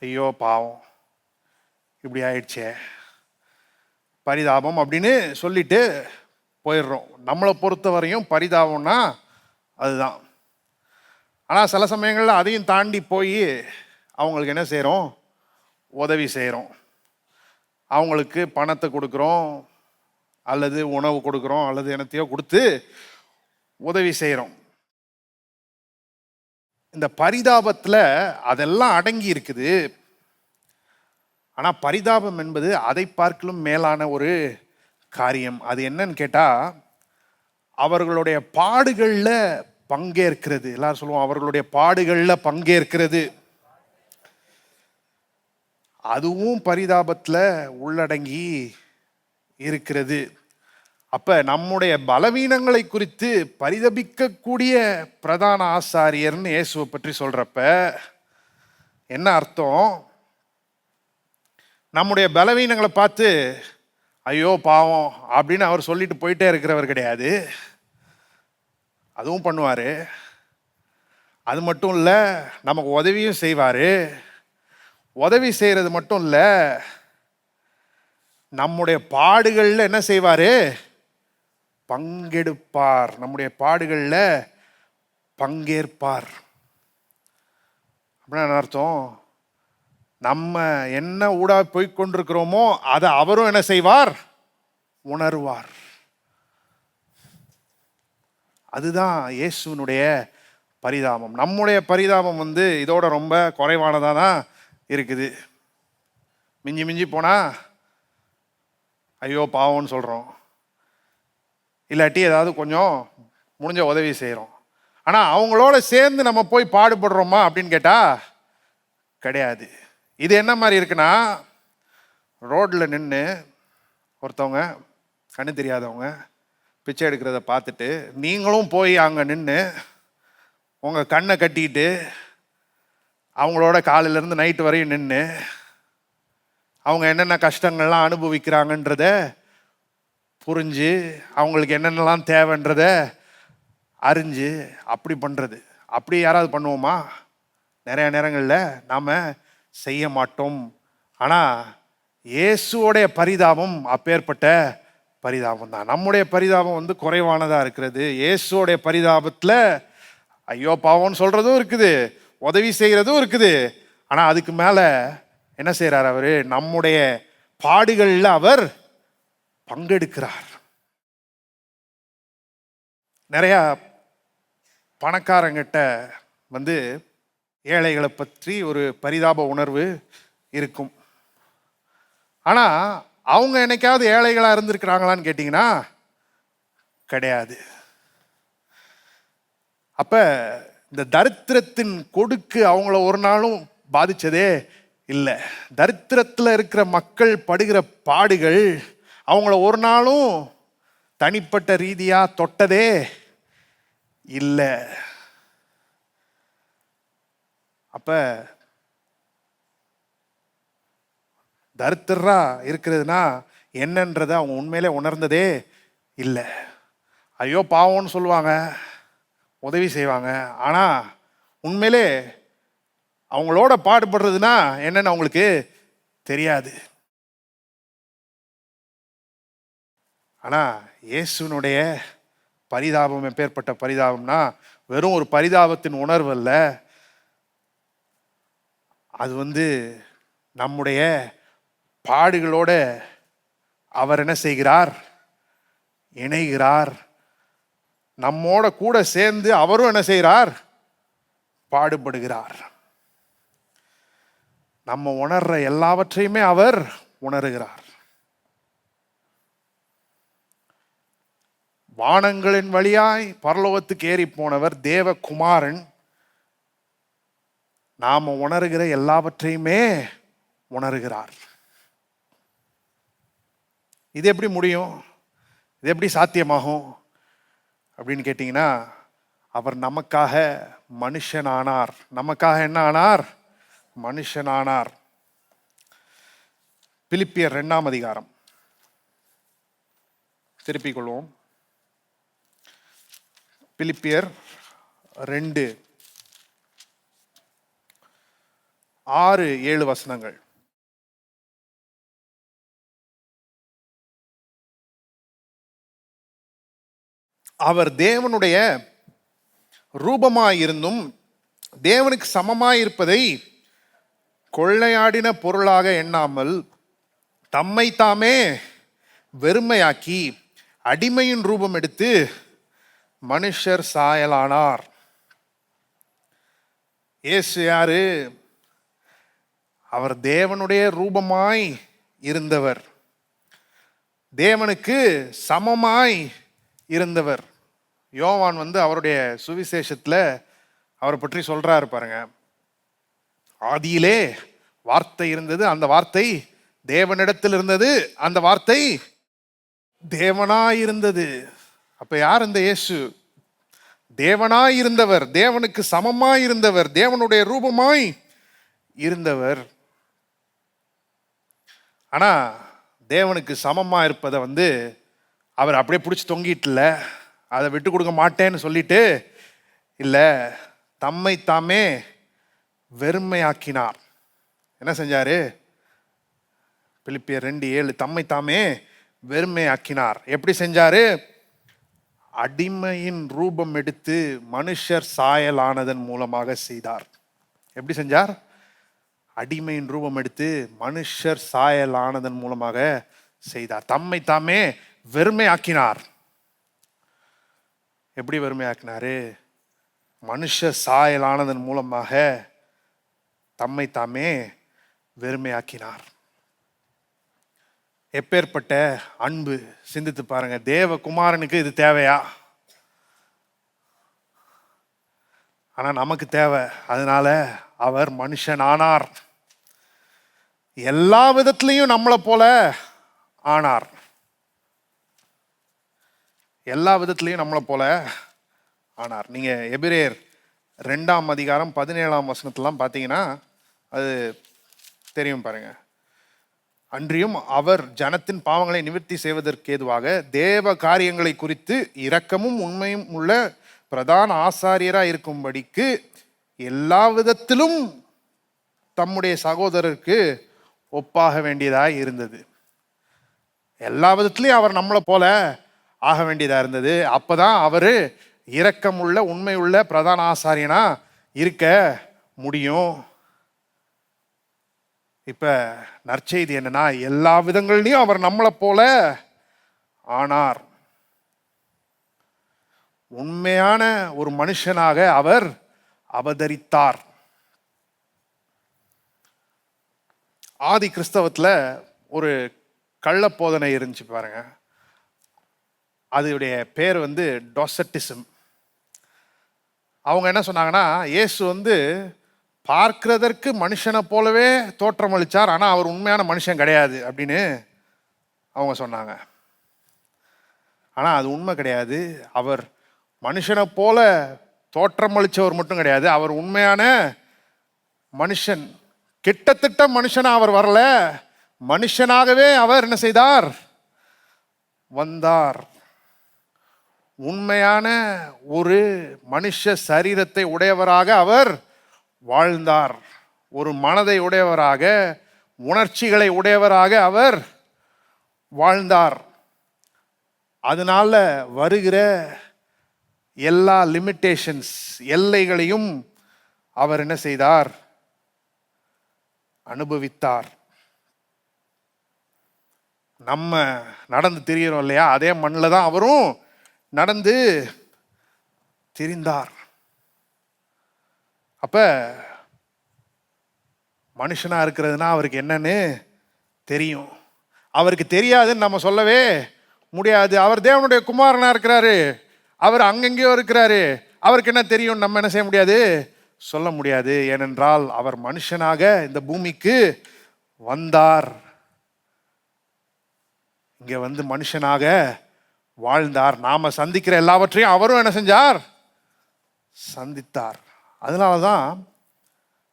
ஐயோ பாவம், இப்படி ஆயிடுச்சே, பரிதாபம் அப்படின்னு சொல்லிட்டு போயிடுறோம். நம்மளை பொறுத்த வரையும் பரிதாபம்னா அதுதான். ஆனால் சில சமயங்களில் அதையும் தாண்டி போய் அவங்களுக்கு என்ன செய்கிறோம்? உதவி செய்கிறோம். அவங்களுக்கு பணத்தை கொடுக்குறோம், அல்லது உணவு கொடுக்குறோம், அல்லது என்னத்தையோ கொடுத்து உதவி செய்கிறோம். இந்த பரிதாபத்தில் அதெல்லாம் அடங்கி இருக்குது. ஆனால் பரிதாபம் என்பது அதை பார்க்கலும் மேலான ஒரு காரியம். அது என்னன்னு கேட்டால், அவர்களுடைய பாடுகளில் பங்கேற்கிறது. எல்லாரும் சொல்லுவோம், அவர்களுடைய பாடுகளில் பங்கேற்கிறது. அதுவும் பரிதாபத்தில் உள்ளடங்கி இருக்கிறது. அப்ப நம்முடைய பலவீனங்களை குறித்து பரிதபிக்கக்கூடிய பிரதான ஆசாரியர்னு இயேசுவை பற்றி சொல்றப்ப என்ன அர்த்தம்? நம்முடைய பலவீனங்களை பார்த்து ஐயோ பாவம் அப்படின்னு அவர் சொல்லிட்டு போயிட்டே இருக்கிறவர் கிடையாது. அதுவும் பண்ணுவார். அது மட்டும் இல்லை, நமக்கு உதவியும் செய்வார். உதவி செய்கிறது மட்டும் இல்லை, நம்முடைய பாடுகளில் என்ன செய்வார்? பங்கெடுப்பார். நம்முடைய பாடுகளில் பங்கேற்பார். அப்படின்னா அர்த்தம், நம்ம என்ன ஊடா போய் கொண்டிருக்கிறோமோ அதை அவரும் என்ன செய்வார்? உணர்வார். அதுதான் இயேசுனுடைய பரிதாபம். நம்முடைய பரிதாபம் இதோட ரொம்ப குறைவானதாக தான் இருக்குது. மிஞ்சி மிஞ்சி போனால் ஐயோ பாவம்னு சொல்கிறோம், இல்லாட்டி ஏதாவது கொஞ்சம் முடிஞ்ச உதவி செய்கிறோம். ஆனால் அவங்களோட சேர்ந்து நம்ம போய் பாடுபடுறோமா அப்படின்னு கேட்டால் கிடையாது. இது என்ன மாதிரி இருக்குன்னா, ரோட்டில் நின்று ஒருத்தவங்க கண்ணு தெரியாதவங்க பிச்சை எடுக்கிறத பார்த்துட்டு நீங்களும் போய் அங்கே நின்று உங்கள் கண்ணை கட்டிக்கிட்டு அவங்களோட காலையிலேருந்து நைட்டு வரையும் நின்று அவங்க என்னென்ன கஷ்டங்கள்லாம் அனுபவிக்கிறாங்கன்றத புரிஞ்சு அவங்களுக்கு என்னென்னலாம் தேவைன்றத அறிஞ்சு அப்படி பண்ணுறது. அப்படி யாராவது பண்ணுவோமா? நிறைய நேரங்களில் நாம் செய்ய மாட்டோம். ஆனால் இயேசுவோடைய பரிதாபம் அப்பேற்பட்ட பரிதாபம் தான். நம்முடைய பரிதாபம் குறைவானதாக இருக்கிறது. இயேசுவோடைய பரிதாபத்தில் ஐயோ பாவம்னு சொல்கிறதும் இருக்குது, உதவி செய்கிறதும் இருக்குது. ஆனால் அதுக்கு மேலே என்ன செய்கிறார்? அவர் நம்முடைய பாடுகளில் அவர் பங்கெடுக்கிறார். நிறையா பணக்காரங்கிட்ட ஏழைகளை பற்றி ஒரு பரிதாப உணர்வு இருக்கும். ஆனால் அவங்க என்னைக்காவது ஏழைகளாக இருந்திருக்கிறாங்களான்னு கேட்டிங்கன்னா கிடையாது. அப்போ இந்த தரித்திரத்தின் கொடுக்கு அவங்கள ஒரு நாளும் பாதித்ததே இல்லை. தரித்திரத்தில் இருக்கிற மக்கள் படுகிற பாடுகள் அவங்கள ஒரு நாளும் தனிப்பட்ட ரீதியாக தொட்டதே இல்லை. அப்போ தரித்திரா இருக்கிறதுனா என்னன்றதை அவங்க உண்மையிலே உணர்ந்ததே இல்லை. ஐயோ பாவம்னு சொல்லுவாங்க, உதவி செய்வாங்க. ஆனால் உண்மையிலே அவங்களோட பாடுபடுறதுனா என்னன்னு அவங்களுக்கு தெரியாது. ஆனால் இயேசுனுடைய பரிதாபம் எப்பேற்பட்ட பரிதாபம்னா, வெறும் ஒரு பரிதாபத்தின் உணர்வு அல்ல, அது நம்முடைய பாடுகளோட அவர் என்ன செய்கிறார்? இணைகிறார். நம்மோட கூட சேர்ந்து அவரும் என்ன செய்கிறார்? பாடுபடுகிறார். நம்ம உணர்ற எல்லாவற்றையுமே அவர் உணர்கிறார். வானங்களின் வழியாய் பரலோகத்துக்கு ஏறி போனவர் தேவகுமாரன் நாம உணர்கிற எல்லாவற்றையுமே உணர்கிறார். இது எப்படி முடியும்? இது எப்படி சாத்தியமாகும் அப்படின்னு கேட்டிங்கன்னா, அவர் நமக்காக மனுஷனானார். நமக்காக என்ன ஆனார்? மனுஷனானார். பிலிப்பியர் 2ஆம் அதிகாரம் திருப்பிக் கொள்வோம். பிலிப்பியர் 2:6-7 வசனங்கள். அவர் தேவனுடைய ரூபமாயிருந்தும் தேவனுக்கு சமமாயிருப்பதை கொள்ளையாடின பொருளாக எண்ணாமல் தம்மை தாமே வெறுமையாக்கி அடிமையின் ரூபம் எடுத்து மனுஷர் சாயலானார். இயேசு யாரு? அவர் தேவனுடைய ரூபமாய் இருந்தவர், தேவனுக்கு சமமாய் இருந்தவர். யோவான் அவருடைய சுவிசேஷத்தில் அவரை பற்றி சொல்றாரு பாருங்க. ஆதியிலே வார்த்தை இருந்தது, அந்த வார்த்தை தேவனிடத்தில் இருந்தது, அந்த வார்த்தை தேவனாய் இருந்தது. அப்ப யார் இந்த இயேசு? தேவனாய் இருந்தவர், தேவனுக்கு சமமாய் இருந்தவர், தேவனுடைய ரூபமாய் இருந்தவர். ஆனா தேவனுக்கு சமமா இருப்பதை அவர் அப்படியே பிடிச்சி தொங்கிட்டு இல்லை, அதை விட்டு கொடுக்க மாட்டேன்னு சொல்லிட்டு இல்லை, தம்மை தாமே வெறுமையாக்கினார். என்ன செஞ்சாரு? பிலிப்பியர் 2:7 தம்மை தாமே வெறுமையாக்கினார். எப்படி செஞ்சாரு? அடிமையின் ரூபம் எடுத்து மனுஷர் சாயலானதன் மூலமாக செய்தார். எப்படி செஞ்சார்? அடிமையின் ரூபம் எடுத்து மனுஷர் சாயலானதன் மூலமாக செய்தார். தம்மை தாமே வெறுமையாக்கினார். எப்படி வெறுமையாக்கினாரு? மனுஷ சாயலானதன் மூலமாக தம்மை தாமே வெறுமையாக்கினார். எப்பேற்பட்ட அன்பு! சிந்தித்து பாருங்க. தேவகுமாரனுக்கு இது தேவையா? ஆனா நமக்கு தேவை. அதனால அவர் மனுஷன் ஆனார். எல்லா விதத்திலையும் நம்மளை போல ஆனார். எல்லா விதத்திலையும் நம்மளை போல ஆனார். நீங்க எபிரேயர் 2ஆம் அதிகாரம் 17ஆம் வசனத்தெல்லாம் பார்த்தீங்கன்னா அது தெரியும் பாருங்க. அன்றியும் அவர் ஜனத்தின் பாவங்களை நிவர்த்தி செய்வதற்கு ஏதுவாக தேவ காரியங்களை குறித்து இரக்கமும் உண்மையும் உள்ள பிரதான ஆசாரியராக இருக்கும்படிக்கு எல்லா விதத்திலும் தம்முடைய சகோதரருக்கு ஒப்பாக வேண்டியதாக இருந்தது. எல்லா விதத்திலையும் அவர் நம்மளை போல ஆக வேண்டியதாக இருந்தது. அப்பதான் அவர் இரக்கமுள்ள உண்மையுள்ள பிரதான ஆசாரியனா இருக்க முடியும். இப்ப நற்செய்தி என்னன்னா, எல்லா விதங்கள்லையும் அவர் நம்மளை போல ஆனார். உண்மையான ஒரு மனுஷனாக அவர் அவதரித்தார். ஆதி கிறிஸ்தவத்தில் ஒரு கள்ள போதனை இருந்துச்சு பாருங்க. அதோடைய பேர் டோசட்டிசம். அவங்க என்ன சொன்னாங்கன்னா, இயேசு பார்க்கிறதற்கு மனுஷனை போலவே தோற்றம் அளித்தார், ஆனால் அவர் உண்மையான மனுஷன் கிடையாது அப்படின்னு அவங்க சொன்னாங்க. ஆனால் அது உண்மை கிடையாது. அவர் மனுஷனை போல தோற்றம் அளித்தவர் மட்டும் கிடையாது, அவர் உண்மையான மனுஷன். கிட்டத்தட்ட மனுஷனா அவர் வரல, மனுஷனாகவே அவர் என்ன செய்தார்? வந்தார். உண்மையான ஒரு மனுஷ சரீரத்தை உடையவராக அவர் வாழ்ந்தார். ஒரு மனதை உடையவராக, உணர்ச்சிகளை உடையவராக அவர் வாழ்ந்தார். அதனால வருகிற எல்லா லிமிட்டேஷன்ஸ், எல்லைகளையும் அவர் என்ன செய்தார்? அனுபவித்தார். நம்ம நடந்து திரிகிறோம் இல்லையா, அதே மண்ணில் தான் அவரும் நடந்து திரிந்தார். அப்ப மனுஷனா இருக்கிறதுனா அவருக்கு என்னன்னு தெரியும். அவருக்கு தெரியாதுன்னு நம்ம சொல்லவே முடியாது. அவர் தேவனுடைய குமாரனா இருக்கிறாரு, அவர் அங்கெங்கேயோ இருக்கிறாரு, அவருக்கு என்ன தெரியும் நம்ம என்ன செய்ய முடியாது? சொல்ல முடியாது. ஏனென்றால் அவர் மனுஷனாக இந்த பூமிக்கு வந்தார். இங்க மனுஷனாக வாழ்ந்தார். நாம சந்திக்கிற எல்லாவற்றையும் அவரும் என்ன செஞ்சார்? சந்தித்தார். அதனாலதான்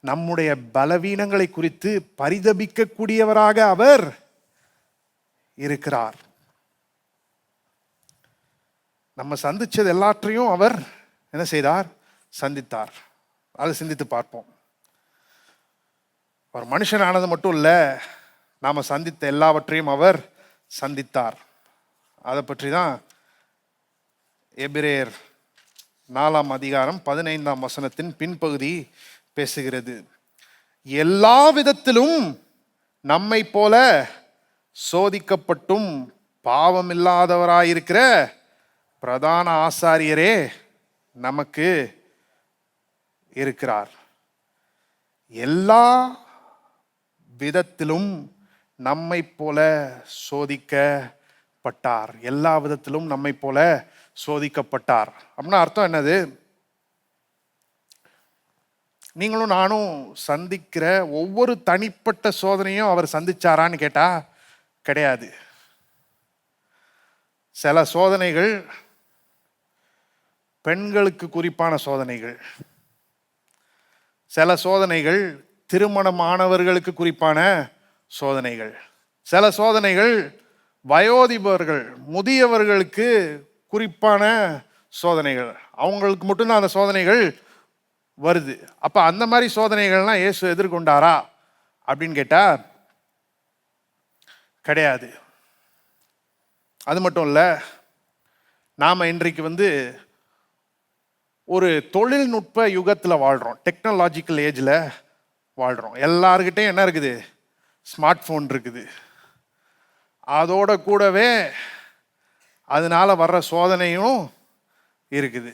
நம்முடைய பலவீனங்களை குறித்து பரிதபிக்க கூடியவராக அவர் இருக்கிறார். நம்ம சந்திச்சது எல்லாற்றையும் அவர் என்ன செய்தார்? சந்தித்தார். அதை சிந்தித்து பார்ப்போம். ஒரு மனுஷனானது மட்டும் இல்லை, நாம் சந்தித்த எல்லாவற்றையும் அவர் சந்தித்தார். அதை பற்றி தான் எபிரேயர் 4ஆம் அதிகாரம் 15ஆம் வசனத்தின் பின்பகுதி பேசுகிறது. எல்லா விதத்திலும் நம்மை போல சோதிக்கப்பட்டும் பாவமில்லாதவராயிருக்கிற பிரதான ஆசாரியரே நமக்கு இருக்கிறார். எல்லா விதத்திலும் நம்மை போல சோதிக்கப்பட்டார். எல்லா விதத்திலும் நம்மை போல சோதிக்கப்பட்டார் அப்படின்னா அர்த்தம் என்னது? நீங்களும் நானும் சந்திக்கிற ஒவ்வொரு தனிப்பட்ட சோதனையும் அவர் சந்திச்சாரான்னு கேட்டா கிடையாது. சில சோதனைகள் பெண்களுக்கு குறிப்பான சோதனைகள், சில சோதனைகள் திருமணமானவர்களுக்கு குறிப்பான சோதனைகள், சில சோதனைகள் வயோதிபர்கள் முதியவர்களுக்கு குறிப்பான சோதனைகள். அவங்களுக்கு மட்டும்தான் அந்த சோதனைகள் வருது. அப்ப அந்த மாதிரி சோதனைகள்லாம் இயேசு எதிர்கொண்டாரா அப்படின்னு கேட்டா கிடையாது. அது மட்டும் இல்லை, நாம் இன்றைக்கு ஒரு தொழில்நுட்ப யுகத்தில் வாழ்கிறோம், டெக்னாலஜிக்கல் ஏஜில் வாழ்கிறோம். எல்லாருக்கிட்டையும் என்ன இருக்குது? ஸ்மார்ட் ஃபோன் இருக்குது. அதோட கூடவே அதனால வர்ற சோதனையும் இருக்குது.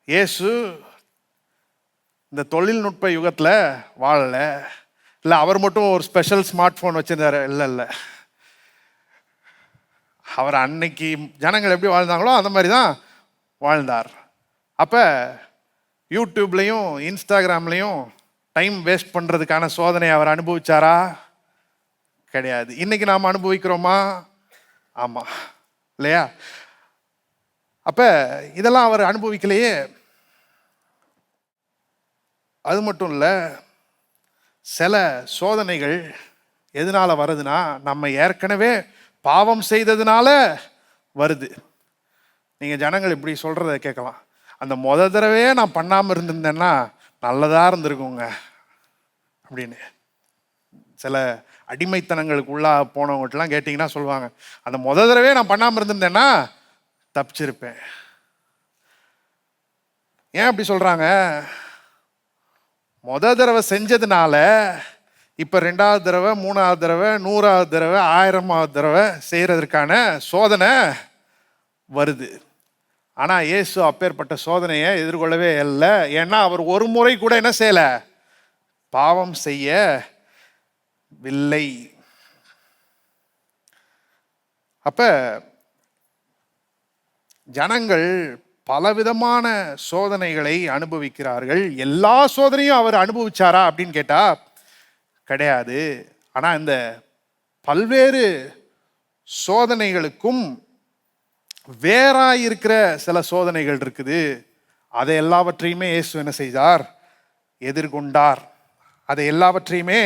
இயேசு இந்த தொழில்நுட்ப யுகத்தில் வாழலை. இல்லை அவர் மட்டும் ஒரு ஸ்பெஷல் ஸ்மார்ட் ஃபோன் வச்சுருந்தாரு? இல்லை. அவர் அன்னைக்கு ஜனங்கள் எப்படி வாழ்ந்தாங்களோ அந்த மாதிரி தான் வாழ்ந்தார். அப்போ யூடியூப்லேயும் இன்ஸ்டாகிராம்லேயும் டைம் வேஸ்ட் பண்ணுறதுக்கான சோதனை அவர் அனுபவிச்சாரா? கிடையாது. இன்னைக்கு நாம் அனுபவிக்கிறோமா? ஆமாம், இல்லையா? அப்போ இதெல்லாம் அவர் அனுபவிக்கலையே. அது மட்டும் இல்லை, சில சோதனைகள் எதனால வருதுன்னா நம்ம ஏற்கனவே பாவம் செய்ததுனால வருது. நீங்கள் ஜனங்கள் இப்படி சொல்கிறத கேட்கலாம், அந்த தடவையே நான் பண்ணாமல் இருந்திருந்தேன்னா நல்லதாக இருந்திருக்குங்க அப்படின்னு. சில அடிமைத்தனங்களுக்கு உள்ளாக போனவங்ககிட்டலாம் கேட்டிங்கன்னா சொல்லுவாங்க, அந்த தடவையே நான் பண்ணாமல் இருந்திருந்தேன்னா தப்பிச்சிருப்பேன். ஏன் அப்படி சொல்கிறாங்க? தடவை செஞ்சதுனால இப்போ 2வது தடவை, 3வது தடவை, 100வது தடவை, 1000வது தடவை செய்கிறதுக்கான சோதனை வருது. ஆனால் இயேசு அப்பேற்பட்ட சோதனையை எதிர்கொள்ளவே இல்லை. ஏன்னா அவர் ஒரு முறை கூட என்ன செய்யலை? பாவம் செய்யவில்லை. அப்ப ஜனங்கள் பலவிதமான சோதனைகளை அனுபவிக்கிறார்கள். எல்லா சோதனையும் அவர் அனுபவிச்சாரா அப்படின்னு கேட்டா கிடையாது. ஆனால் இந்த பல்வேறு சோதனைகளுக்கும் வேறாயிருக்கிற சில சோதனைகள் இருக்குது. அதை எல்லாவற்றையுமே இயேசு என்ன செய்தார்? எதிர்கொண்டார். அதை எல்லாவற்றையுமே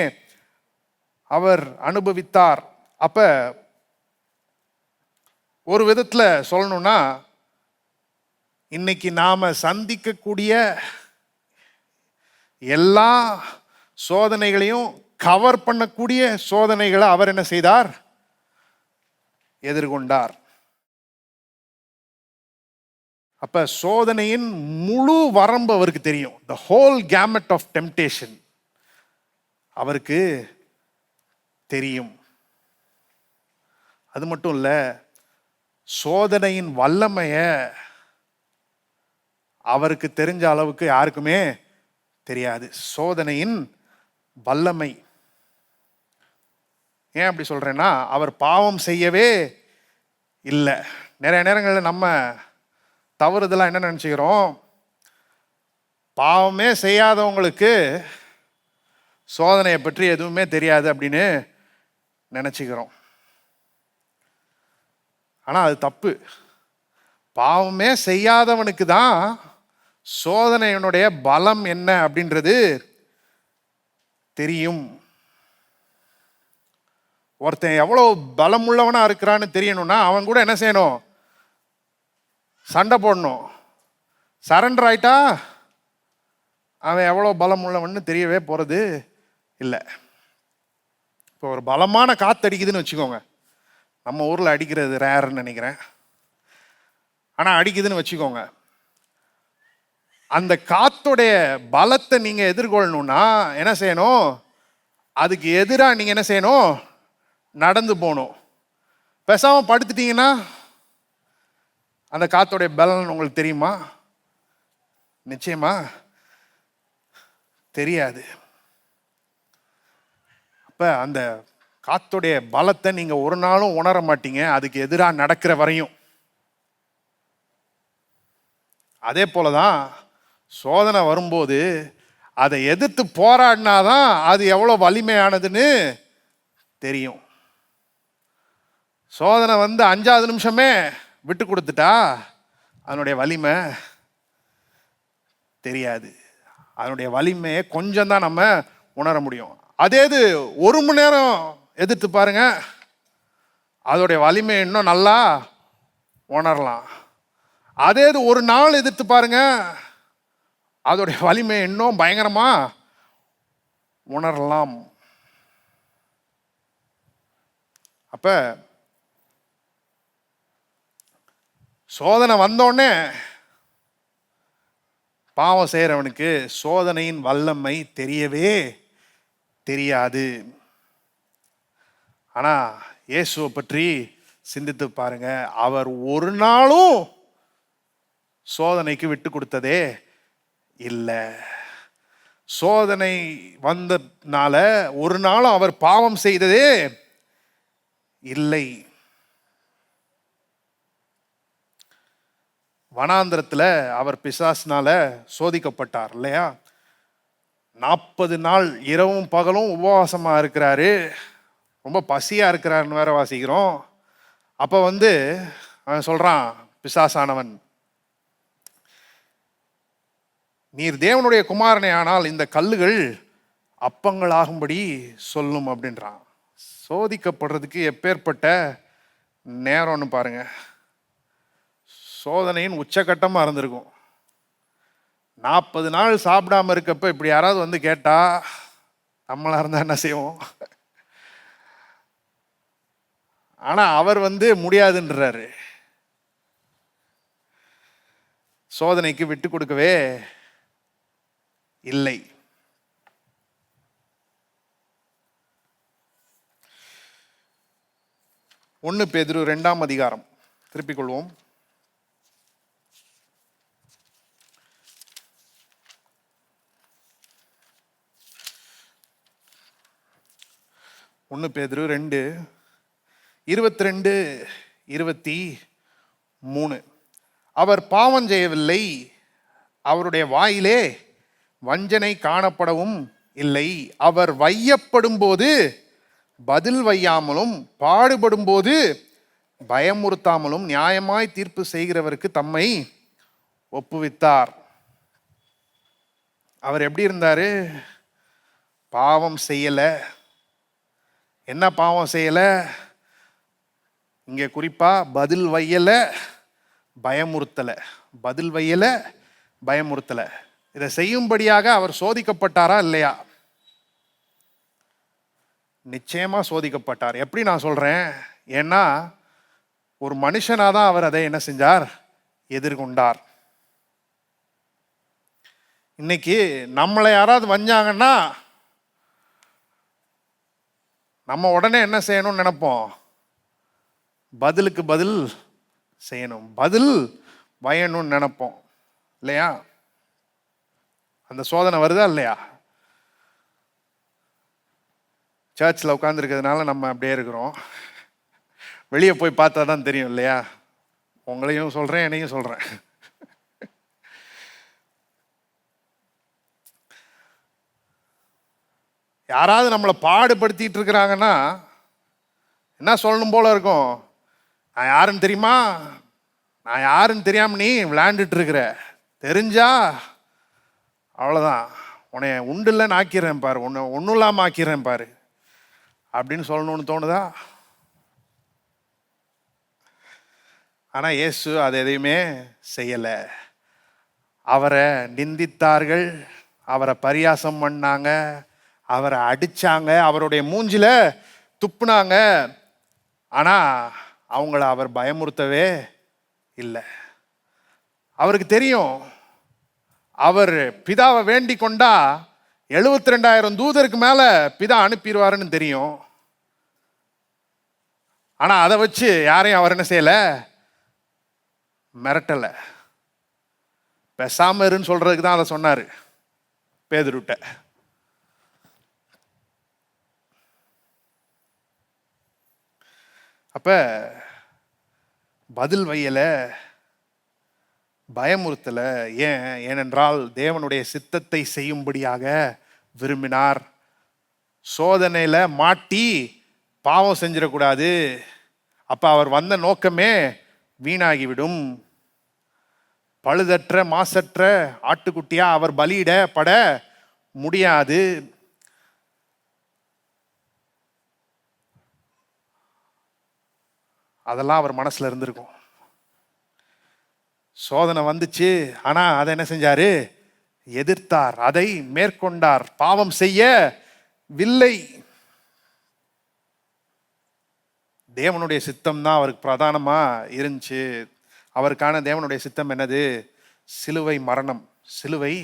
அவர் அனுபவித்தார். அப்ப ஒரு விதத்தில் சொல்லணும்னா, இன்னைக்கு நாம சந்திக்கக்கூடிய எல்லா சோதனைகளையும் கவர் பண்ணக்கூடிய சோதனைகளை அவர் என்ன செய்தார்? எதிர்கொண்டார். அப்ப சோதனையின் முழு வரம்பு அவருக்கு தெரியும். the whole gamut of temptation அவருக்கு தெரியும். அது மட்டும் இல்ல, சோதனையின் வல்லமைய அவருக்கு தெரிஞ்ச அளவுக்கு யாருக்குமே தெரியாது. சோதனையின் வல்லமை. ஏன் அப்படி சொல்றேன்னா, அவர் பாவம் செய்யவே இல்லை. நிறைய நேரங்களில் நம்ம தவறுதெல்லாம் என்ன நினச்சிக்கிறோம்? பாவமே செய்யாதவங்களுக்கு சோதனையை பற்றி எதுவுமே தெரியாது அப்படின்னு நினச்சிக்கிறோம். ஆனால் அது தப்பு. பாவமே செய்யாதவனுக்கு தான் சோதனையினுடைய பலம் என்ன அப்படின்றது தெரியும். ஒருத்தன் எவ்வளோ பலமுள்ளவனா இருக்கிறான்னு தெரியணும்னா அவன் கூட என்ன செய்யணும்? சண்டை போடணும். சரண்டர் ஆயிட்டா அவன் எவ்வளோ பலம் உள்ளவன்னு தெரியவே போகிறது இல்லை. இப்போ ஒரு பலமான காற்று அடிக்குதுன்னு வச்சுக்கோங்க. நம்ம ஊரில் அடிக்கிறது ரேர்ன்னு நினைக்கிறேன், ஆனால் அடிக்குதுன்னு வச்சுக்கோங்க. அந்த காத்துடைய பலத்தை நீங்கள் எதிர்கொள்ளணும்னா என்ன செய்யணும்? அதுக்கு எதிராக நீங்கள் என்ன செய்யணும்? நடந்து போகணும். பேசாமல் படுத்துட்டீங்கன்னா அந்த காத்தோடைய பலன் உங்களுக்கு தெரியுமா? நிச்சயமா தெரியாது. அப்போ அந்த காத்துடைய பலத்தை நீங்கள் ஒரு நாளும் உணர மாட்டீங்க அதுக்கு எதிராக நடக்கிற வரையும். அதே போல தான் சோதனை வரும்போது அதை எதிர்த்து போராடினாதான் அது எவ்வளோ வலிமையானதுன்னு தெரியும். சோதனை வந்து 5வது நிமிஷமே விட்டு கொடுத்துட்டா அதனுடைய வலிமை தெரியாது. அதனுடைய வலிமையை கொஞ்சம் தான் நம்ம உணர முடியும். அதே இது 1 மணி நேரம் எதிர்த்து பாருங்க, அதோடைய வலிமை இன்னும் நல்லா உணரலாம். அதே இது 1 நாள் எதிர்த்து பாருங்க, அதோடைய வலிமை இன்னும் பயங்கரமா உணரலாம். அப்ப சோதனை வந்தோடனே பாவம் செய்கிறவனுக்கு சோதனையின் வல்லமை தெரியவே தெரியாது. ஆனால் இயேசுவை பற்றி சிந்தித்து பாருங்க, அவர் ஒரு நாளும் சோதனைக்கு விட்டு கொடுத்ததே இல்லை. சோதனை வந்தனால ஒரு நாளும் அவர் பாவம் செய்ததே இல்லை. வனாந்திரத்தில் அவர் பிசாசினால சோதிக்கப்பட்டார் இல்லையா? 40 நாள் இரவும் பகலும் உபவாசமாக இருக்கிறாரு, ரொம்ப பசியாக இருக்கிறாருன்னு வேற வாசிக்கிறோம். அப்போ வந்து அவன் சொல்கிறான், பிசாசானவன், நீர் தேவனுடைய குமாரனே ஆனால் இந்த கல்லுகள் அப்பங்களாகும்படி சொல்லும் அப்படின்றான். சோதிக்கப்படுறதுக்கு எப்பேற்பட்ட நேரம்னு பாருங்க. சோதனையின் உச்சகட்டமாக இருந்திருக்கும். 40 நாள் சாப்பிடாம இருக்கப்ப இப்படி யாராவது வந்து கேட்டா நம்மளா இருந்தா என்ன செய்வோம்? ஆனா அவர் வந்து முடியாதுன்றாரு. சோதனைக்கு விட்டு கொடுக்கவே இல்லை. ஒன்று பேதுரு 2ஆம் அதிகாரம் திருப்பிக் கொள்வோம். ஒன்று பேதுரு 2:22-23. அவர் பாவம் செய்யவில்லை, அவருடைய வாயிலே வஞ்சனை காணப்படவும் இல்லை. அவர் வையப்படும் போது பதில் வையாமலும் பாடுபடும் போது பயமுறுத்தாமலும் நியாயமாய் தீர்ப்பு செய்கிறவருக்கு தம்மை ஒப்புவித்தார். அவர் எப்படி இருந்தாரு? பாவம் செய்யலை. என்ன பாவம் செய்யலை? இங்கே குறிப்பாக பதில் வையலை, பயமுறுத்தலை. பதில் வையலை, பயமுறுத்தலை. இதை செய்யும்படியாக அவர் சோதிக்கப்பட்டாரா இல்லையா? நிச்சயமாக சோதிக்கப்பட்டார். எப்படி நான் சொல்கிறேன்? ஏன்னா ஒரு மனுஷனாக தான் அவர் அதை என்ன செஞ்சார்? எதிர்கொண்டார். இன்னைக்கு நம்மளை யாராவது வஞ்சாங்கன்னா நம்ம உடனே என்ன செய்யணும்னு நினைப்போம்? பதிலுக்கு பதில் செய்யணும், பதில் பயணும்னு நினைப்போம் இல்லையா? அந்த சோதனை வருதா இல்லையா? சர்ச்சில் உட்காந்துருக்கிறதுனால நம்ம அப்படியே இருக்கிறோம். வெளியே போய் பார்த்தா தான் தெரியும் இல்லையா? உங்களையும் சொல்கிறேன், என்னையும் சொல்கிறேன். யாராவது நம்மளை பாடுபடுத்திட்டு இருக்கிறாங்கன்னா என்ன சொல்லணும் போல இருக்கும்? நான் யாருன்னு தெரியுமா? நான் யாருன்னு தெரியாம நீ விளையாண்டுட்டு இருக்கிற, தெரிஞ்சா அவ்வளோதான், உன்னை உண்டு இல்லைன்னு ஆக்கிறேன் பாரு, உன்னை ஒன்றும் இல்லாமல் ஆக்கிறேன் பாரு அப்படின்னு சொல்லணும்னு தோணுதா? ஆனா இயேசு அதை எதையுமே செய்யலை. அவரை நிந்தித்தார்கள், அவரை பரியாசம் பண்ணாங்க, அவரை அடிச்சாங்க, அவருடைய மூஞ்சில துப்புனாங்க. ஆனா அவங்கள அவர் பயமுறுத்தவே இல்லை. அவருக்கு தெரியும், அவர் பிதாவை வேண்டிக் கொண்டா 72,000 தூதருக்கு மேல பிதா அனுப்பிடுவாருன்னு தெரியும். ஆனா அதை வச்சு யாரையும் அவர் என்ன செய்யல, மிரட்டல. பேசாம இருன்னு சொல்றதுக்கு தான் அதை சொன்னாரு பேதுருட்ட. அப்ப பதில் வையல, பயமுறுத்தல. ஏனென்றால் தேவனுடைய சித்தத்தை செய்யும்படியாக விரும்பினார். சோதனையில மாட்டி பாவம் செஞ்சிடக்கூடாது. அப்ப அவர் வந்த நோக்கமே வீணாகிவிடும். பழுதற்ற மாசற்ற ஆட்டுக்குட்டியா அவர் பலியிடப்பட முடியாது. அதெல்லாம் அவர் மனசுல இருந்திருக்கும். சோதனை வந்துச்சு, ஆனா அதை என்ன செஞ்சாரு, எதிர்த்தார், அதை மேற்கொண்டார், பாவம் செய்யவில்லை. தேவனுடைய சித்தம் தான் அவருக்கு பிரதானமா இருந்துச்சு. அவருக்கான தேவனுடைய சித்தம் என்னது? சிலுவை மரணம். சிலுவை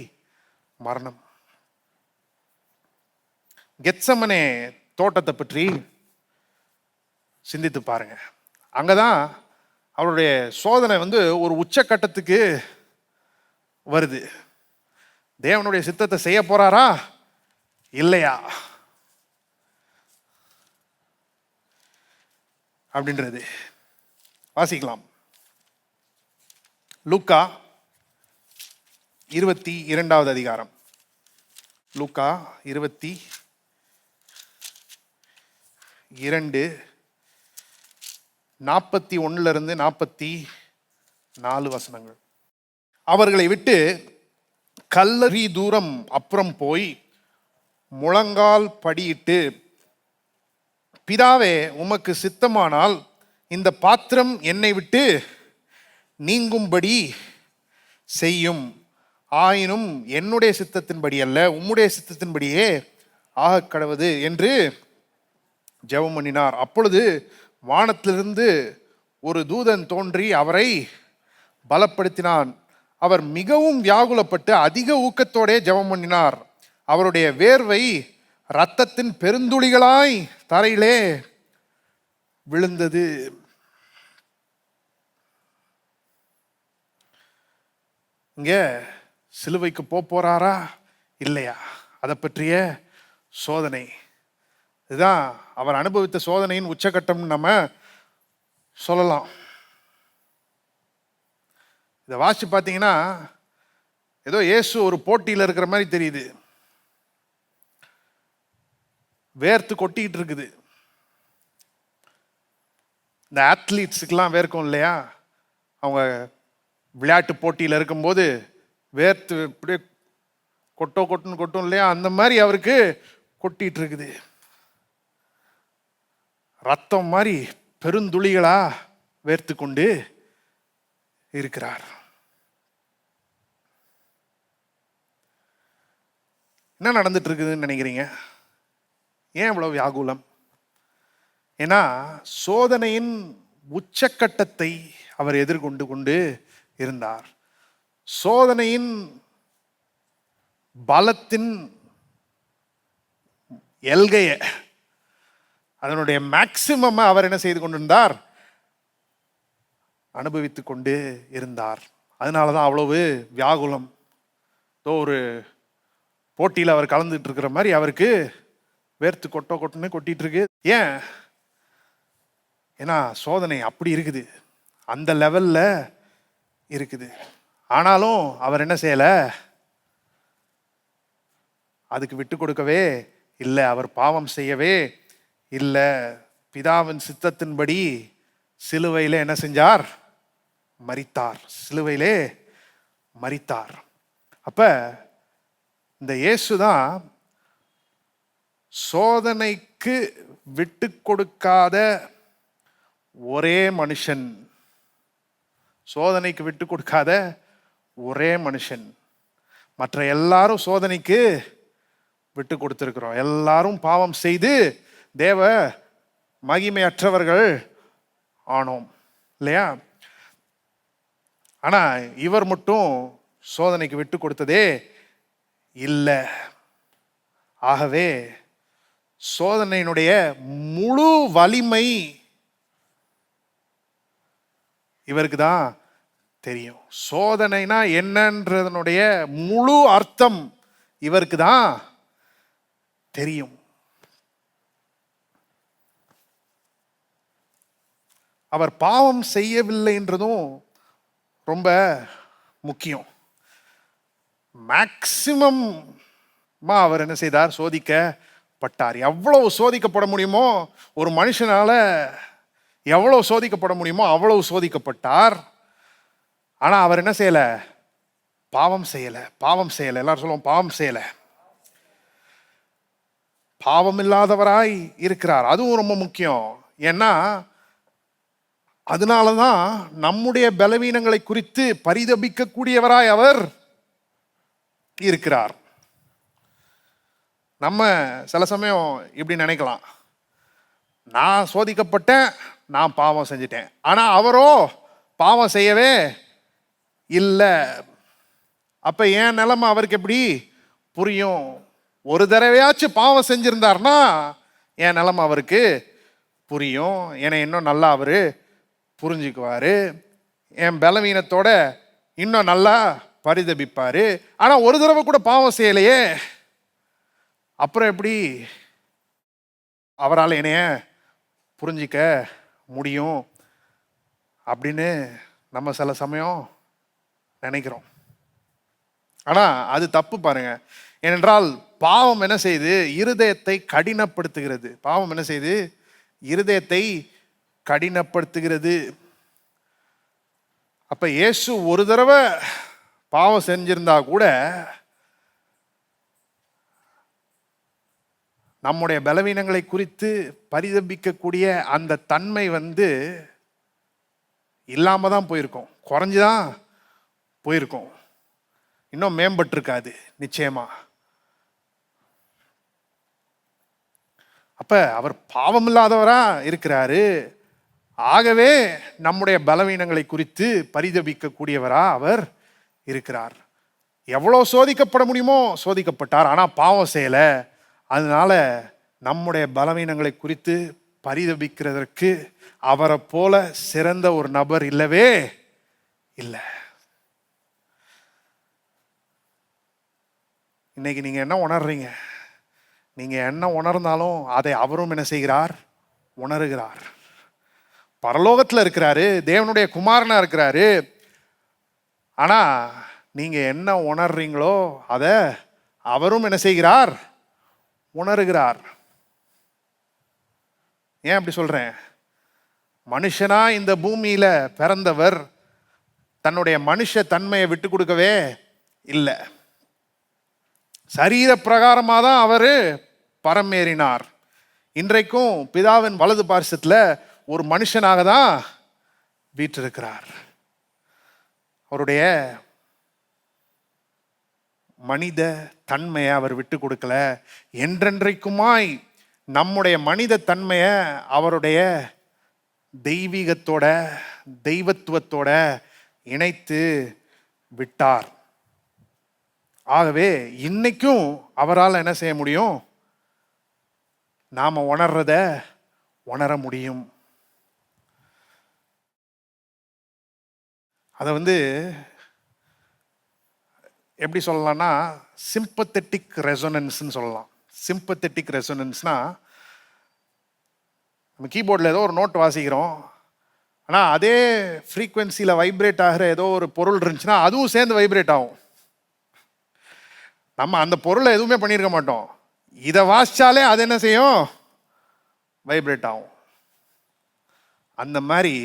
மரணம். கெத்சமனே தோட்டத்தை பற்றி சிந்தித்து பாருங்க. அங்கதான் அவருடைய சோதனை ஒரு உச்சக்கட்டத்துக்கு வருது. தேவனுடைய சித்தத்தை செய்ய போறாரா இல்லையா அப்படின்றது வாசிக்கலாம். லூக்கா 22வது அதிகாரம். லூக்கா 22 41 44 வசனங்கள். அவர்களை விட்டு கல்லறி தூரம் அப்புறம் போய் முழங்கால் படியிட்டு, பிதாவே உமக்கு சித்தமானால் இந்த பாத்திரம் என்னை விட்டு நீங்கும்படி செய்யும். ஆயினும் என்னுடைய சித்தத்தின்படி அல்ல, உம்முடைய சித்தத்தின்படியே ஆக கடவது என்று ஜெபம் பண்ணினார். அப்பொழுது வானத்திலிருந்து ஒரு தூதன் தோன்றி அவரை பலப்படுத்தினான். அவர் மிகவும் வியாகுலப்பட்டு அதிக ஊக்கத்தோட ஜெபம் பண்ணினார். அவருடைய வேர்வை இரத்தத்தின் பெருந்துளிகளாய் தரையிலே விழுந்தது. இங்க சிலுவைக்கு போறாரா இல்லையா, அதை பற்றிய சோதனை. இதுதான் அவர் அனுபவித்த சோதனையின் உச்சகட்டம் நம்ம சொல்லலாம். இதை வாசிச்சு பார்த்தீங்கன்னா ஏதோ இயேசு ஒரு போட்டியில் இருக்கிற மாதிரி தெரியுது. வேர்த்து கொட்டிக்கிட்டு இருக்குது. இந்த அத்லீட்ஸுக்கெல்லாம் வேர்க்கும் இல்லையா, அவங்க விளையாட்டு போட்டியில் இருக்கும்போது வேர்த்து இப்படியே கொட்டும் இல்லையா, அந்த மாதிரி அவருக்கு கொட்டிட்டு இருக்குது. ரத்தம் மாதிரி பெருந்துளிகளா வேர்த்து கொண்டு இருக்கிறார். என்ன நடந்துட்டு இருக்குதுன்னு நினைக்கிறீங்க? ஏன் இவ்வளவு வியாகுலம்? ஏன்னா சோதனையின் உச்சக்கட்டத்தை அவர் எதிர்கொண்டு கொண்டு இருந்தார். சோதனையின் பலத்தின் எல்கைய, அதனுடைய மேக்சிமம் அவர் என்ன செய்து கொண்டிருந்தார், அனுபவித்துக் கொண்டு இருந்தார். அதனாலதான் அவ்வளவு வியாகுலம். ஒரு போட்டியில் அவர் கலந்துட்டு இருக்கிற மாதிரி அவருக்கு வேர்த்து கொட்டுன்னு கொட்டிட்டு இருக்கு. ஏன்? ஏன்னா சோதனை அப்படி இருக்குது, அந்த லெவல்ல இருக்குது. ஆனாலும் அவர் என்ன செய்யல, அதுக்கு விட்டு கொடுக்கவே இல்லை. அவர் பாவம் செய்யவே இல்லை. பிதாவின் சித்தத்தின்படி சிலுவையிலே என்ன செஞ்சார்? மரித்தார். சிலுவையிலே மரித்தார். அப்ப இந்த இயேசுதான் சோதனைக்கு விட்டு கொடுக்காத ஒரே மனுஷன், சோதனைக்கு விட்டு கொடுக்காத ஒரே மனுஷன். மற்ற எல்லாரும் சோதனைக்கு விட்டு கொடுத்திருக்கிறோம். எல்லாரும் பாவம் செய்து தேவ மகிமையற்றவர்கள் ஆனோம் இல்லையா? ஆனா இவர் மட்டும் சோதனைக்கு விட்டு கொடுத்ததே இல்லை. ஆகவே சோதனையினுடைய முழு வலிமை இவருக்கு தான் தெரியும். சோதனைனா என்னன்றதனுடைய முழு அர்த்தம் இவருக்கு தான் தெரியும். அவர் பாவம் செய்யவில்லை என்றதும் ரொம்ப முக்கியம். மேக்சிமம் அவர் என்ன செய்தார்? சோதிக்கப்பட்டார். எவ்வளவு சோதிக்கப்பட முடியுமோ, ஒரு மனுஷனால எவ்வளவு சோதிக்கப்பட முடியுமோ அவ்வளவு சோதிக்கப்பட்டார். ஆனா அவர் என்ன செய்யல? பாவம் செய்யல. பாவம் செய்யல. எல்லாரும் சொல்லுவோம், பாவம் செய்யல. பாவம் இல்லாதவராய் இருக்கிறார். அதுவும் ரொம்ப முக்கியம். ஏன்னா அதனாலதான் நம்முடைய பலவீனங்களை குறித்து பரிதபிக்க கூடியவராய் அவர் இருக்கிறார். நம்ம சில சமயம் இப்படி நினைக்கலாம், நான் சோதிக்கப்பட்டேன், நான் பாவம் செஞ்சிட்டேன், ஆனா அவரோ பாவம் செய்யவே இல்லை. அப்ப என் நிலைமை அவருக்கு எப்படி புரியும்? ஒரு தடவையாச்சும் பாவம் செஞ்சிருந்தார்னா என் நிலைமை அவருக்கு புரியும். என்னை இன்னும் நல்லா அவரு புரிஞ்சுக்குவாரு. என் பலவீனத்தோட இன்னும் நல்லா பரிதபிப்பாரு. ஆனா ஒரு தடவை கூட பாவம் செய்யலையே, அப்புறம் எப்படி அவரால் என்னைய புரிஞ்சிக்க முடியும் அப்படின்னு நம்ம சில சமயம் நினைக்கிறோம். ஆனா அது தப்பு பாருங்க. ஏனென்றால் பாவம் என்ன செய்யுது? இருதயத்தை கடினப்படுத்துகிறது. பாவம் என்ன செய்யுது? இருதயத்தை கடினப்படுத்துகிறது. அப்ப இயேசு ஒரு தடவை பாவம் செஞ்சிருந்தா கூட நம்முடைய பலவீனங்களை குறித்து பரிதபிக்கக்கூடிய அந்த தன்மை இல்லாம தான் போயிருக்கும், குறைஞ்சுதான் போயிருக்கும், இன்னும் மேம்பட்டிருக்காது நிச்சயமா. அப்ப அவர் பாவம் இல்லாதவரா இருக்கிறாரு. ஆகவே நம்முடைய பலவீனங்களை குறித்து பரிதபிக்க கூடியவரா அவர் இருக்கிறார். எவ்வளவு சோதிக்கப்பட முடியுமோ சோதிக்கப்பட்டார், ஆனா பாவம் செய்யல. அதனால நம்முடைய பலவீனங்களை குறித்து பரிதபிக்கிறதற்கு அவரை போல சிறந்த ஒரு நபர் இல்லவே இல்லை. இன்னைக்கு நீங்க என்ன உணர்றீங்க? நீங்க என்ன உணர்ந்தாலும் அதை அவரும் என்ன செய்கிறார்? உணர்கிறார். பரலோகத்தில் இருக்கிறாரு, தேவனுடைய குமாரனா இருக்கிறாரு. ஆனா நீங்க என்ன உணர்றீங்களோ அதை அவரும் என்ன செய்கிறார்? உணர்கிறார். ஏன் அப்படி சொல்றேன்? மனுஷனா இந்த பூமியில பிறந்தவர் தன்னுடைய மனுஷ தன்மையை விட்டு கொடுக்கவே இல்லை. சரீர பிரகாரமாக தான் அவரு பரமேறினார். இன்றைக்கும் பிதாவின் வலது பார்சத்துல ஒரு மனுஷனாக தான் வீற்றிருக்கிறார். அவருடைய மனித தன்மையை அவர் விட்டு கொடுக்கல. என்றென்றைக்குமாய் நம்முடைய மனித தன்மையை அவருடைய தெய்வீகத்தோட தெய்வத்துவத்தோட இணைத்து விட்டார். ஆகவே இன்னைக்கும் அவரால் என்ன செய்ய முடியும்? நாம உணர்றத உணர முடியும். அதை எப்படி சொல்லலாம்னா சிம்பத்தட்டிக் ரெசோனன்ஸ்னு சொல்லலாம். சிம்பத்தட்டிக் ரெசோனன்ஸ்னா, நம்ம கீபோர்டில் ஏதோ ஒரு நோட் வாசிக்கிறோம், ஆனால் அதே ஃப்ரீக்வன்சியில் வைப்ரேட் ஆகிற ஏதோ ஒரு பொருள் இருந்துச்சுன்னா அதுவும் சேர்ந்து வைப்ரேட் ஆகும். நம்ம அந்த பொருளை எதுவுமே பண்ணியிருக்க மாட்டோம், இதை வாசிச்சாலே அது என்ன செய்யும்? வைப்ரேட் ஆகும். அந்த மாதிரி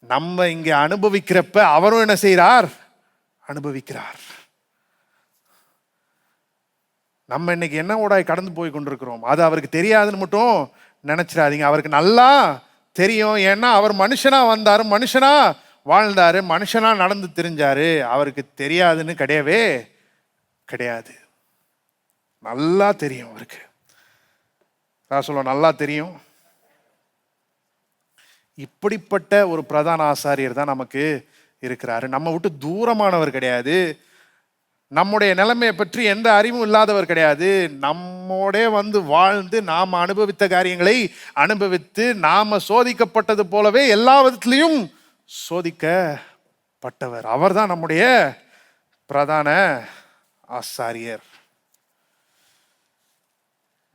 நம்ம இங்கே அனுபவிக்கிறப்ப அவரும் என்ன செய்கிறார்? அனுபவிக்கிறார். நம்ம இன்னைக்கு என்ன ஊடாய் கடந்து போய் கொண்டிருக்கிறோம், அது அவருக்கு தெரியாதுன்னு மட்டும் நினைச்சிடாதீங்க. அவருக்கு நல்லா தெரியும். ஏன்னா அவர் மனுஷனா வந்தாரு, மனுஷனா வாழ்ந்தாரு, மனுஷனா நடந்து தெரிஞ்சாரு. அவருக்கு தெரியாதுன்னு கிடையவே கிடையாது. நல்லா தெரியும் அவருக்கு. நான் சொல்ல நல்லா தெரியும். இப்படிப்பட்ட ஒரு பிரதான ஆசாரியர் தான் நமக்கு இருக்கிறாரு. நம்ம விட்டு தூரமானவர் கிடையாது. நம்முடைய நிலைமையை பற்றி எந்த அறிவும் இல்லாதவர் கிடையாது. நம்மோட வந்து வாழ்ந்து நாம் அனுபவித்த காரியங்களை அனுபவித்து நாம சோதிக்கப்பட்டது போலவே எல்லா விதத்திலையும் சோதிக்கப்பட்டவர். அவர் தான் நம்முடைய பிரதான ஆசாரியர்.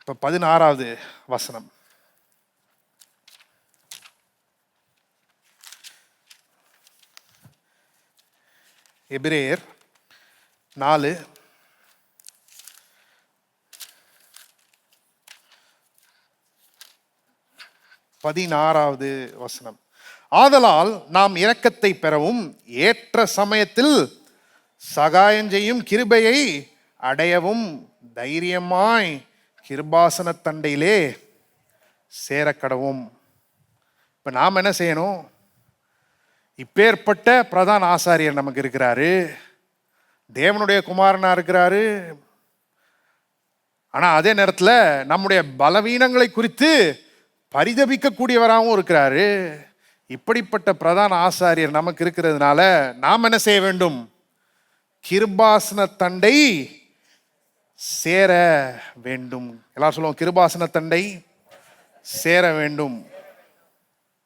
இப்ப 16வது வசனம். எபிரேயர் 4 16வது வசனம். ஆதலால் நாம் இரக்கத்தை பெறவும் ஏற்ற சமயத்தில் சகாயம் செய்யும் கிருபையை அடையவும் தைரியமாய் கிருபாசன தண்டையிலே சேரக்கடவும். இப்ப நாம் என்ன செய்யணும்? இப்பேற்பட்ட பிரதான ஆசாரியர் நமக்கு இருக்கிறாரு, தேவனுடைய குமாரனா இருக்கிறாரு. ஆனா அதே நேரத்தில் நம்முடைய பலவீனங்களை குறித்து பரிதபிக்கக்கூடியவராகவும் இருக்கிறாரு. இப்படிப்பட்ட பிரதான ஆசாரியர் நமக்கு இருக்கிறதுனால நாம் என்ன செய்ய வேண்டும்? கிருபாசன தண்டை சேர வேண்டும். எல்லாரும் சொல்லுவோம், கிருபாசன தண்டை சேர வேண்டும்.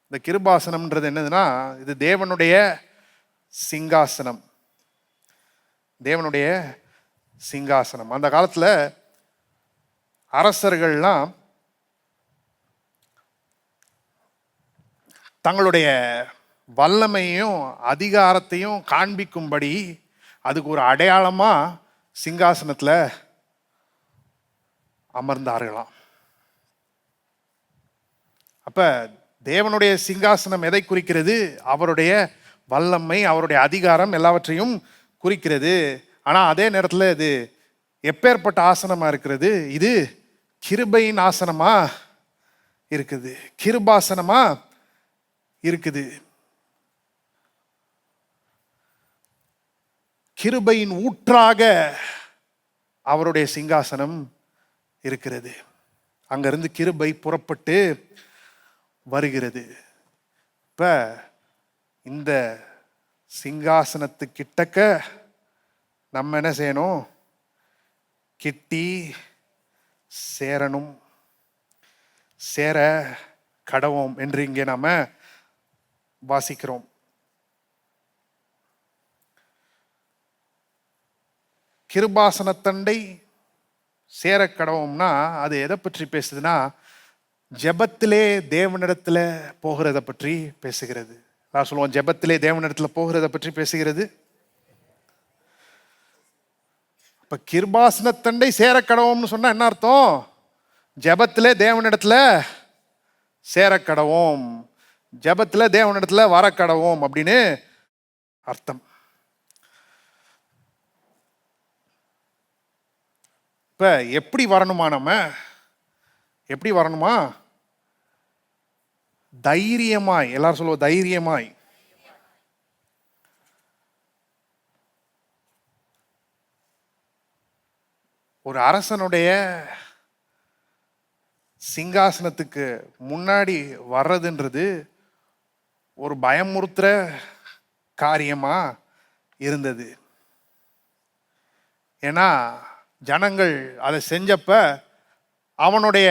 இந்த கிருபாசனம்ன்றது என்னதுன்னா, இது தேவனுடைய சிங்காசனம். தேவனுடைய சிங்காசனம். அந்த காலத்தில் அரசர்கள்லாம் தங்களுடைய வல்லமையும் அதிகாரத்தையும் காண்பிக்கும்படி அதுக்கு ஒரு அடையாளமா சிங்காசனத்தில் அமர்ந்தார்களாம். அப்ப தேவனுடைய சிங்காசனம் எதை குறிக்கிறது? அவருடைய வல்லமை, அவருடைய அதிகாரம் எல்லாவற்றையும் குறிக்கிறது. ஆனா அதே நேரத்தில் இது எப்பேற்பட்ட ஆசனமா இருக்கிறது? இது கிருபையின் ஆசனமா இருக்குது, கிருபாசனமா இருக்குது. கிருபையின் ஊற்றாக அவருடைய சிங்காசனம் இருக்கிறது. அங்கிருந்து கிருபை புறப்பட்டு வருகிறது. இப்ப இந்த சிங்காசனத்துக்கிட்டக்க நம்ம என்ன செய்யணும்? கிட்டி சேரணும், சேர கடவோம் என்று இங்கே நாம வாசிக்கிறோம். கிருபாசனத்தண்டை சேர கடவோம்னா அது எதை பற்றி பேசுதுன்னா, ஜெபத்திலே தேவனிடத்துல போகிறத பற்றி பேசுகிறது. நான் சொல்லுவோம், ஜெபத்திலே தேவனிடத்துல போகிறத பற்றி பேசுகிறது. இப்ப கிருபாசனத்தண்டை சேர கடவோம்னு சொன்னா என்ன அர்த்தம்? ஜெபத்திலே தேவனிடத்துல சேர கடவோம், ஜெபத்துல தேவனிடத்துல வர கடவோம் அப்படின்னு அர்த்தம். இப்ப எப்படி வரணுமா? நம்ம எப்படி வரணுமா? தைரியமாய். எல்லாரும் சொல்லுவோம், தைரியமாய். ஒரு அரசனுடைய சிங்காசனத்துக்கு முன்னாடி வர்றதுன்றது ஒரு பயமுறுத்துற காரியமா இருந்தது. ஏன்னா ஜனங்கள் அதை செஞ்சப்ப அவனுடைய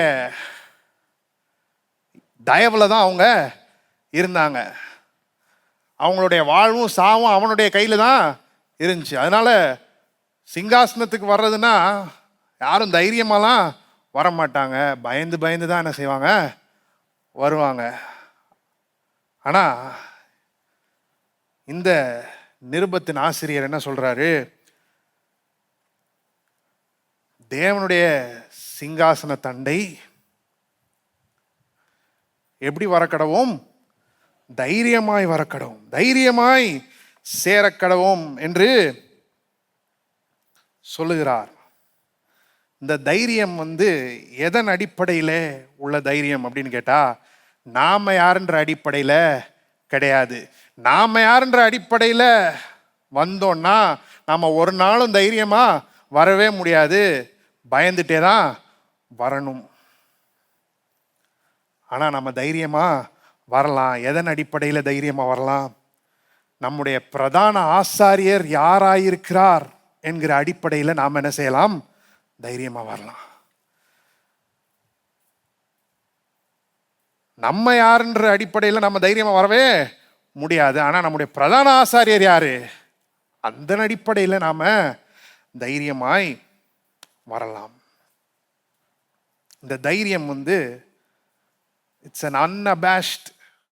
தயவுல தான் அவங்க இருந்தாங்க. அவங்களுடைய வாழ்வும் சாவும் அவனுடைய கையில தான் இருந்துச்சு. அதனால சிங்காசனத்துக்கு வர்றதுன்னா யாரும் தைரியமாலாம் வரமாட்டாங்க, பயந்து பயந்து தான் என்ன செய்வாங்க? வருவாங்க. ஆனா இந்த நிருபத்தின் ஆசிரியர் என்ன சொல்றாரு? தேவனுடைய சிங்காசன தண்டை எப்படி வரக்கடவும்? தைரியமாய் வரக்கடவும், தைரியமாய் சேரக்கடவும் என்று சொல்லுகிறார். இந்த தைரியம் எதன் அடிப்படையில் உள்ள தைரியம் அப்படின்னு கேட்டால், நாம் யாருன்ற அடிப்படையில் கிடையாது. நாம் யாருன்ற அடிப்படையில் வந்தோன்னா நம்ம ஒரு நாளும் தைரியமாக வரவே முடியாது, பயந்துட்டே தான் வரணும். ஆனால் நம்ம தைரியமாக வரலாம். எதன் அடிப்படையில் தைரியமாக வரலாம்? நம்முடைய பிரதான ஆசாரியர் யாராயிருக்கிறார் என்கிற அடிப்படையில் நாம் என்ன செய்யலாம்? தைரியமாக வரலாம். நம்ம யாருன்ற அடிப்படையில் நம்ம தைரியமாக வரவே முடியாது. ஆனால் நம்முடைய பிரதான ஆசாரியர் யாரு? அந்த அடிப்படையில் நாம் தைரியமாய் வரலாம். இந்த தைரியம் இட்ஸ் an unabashed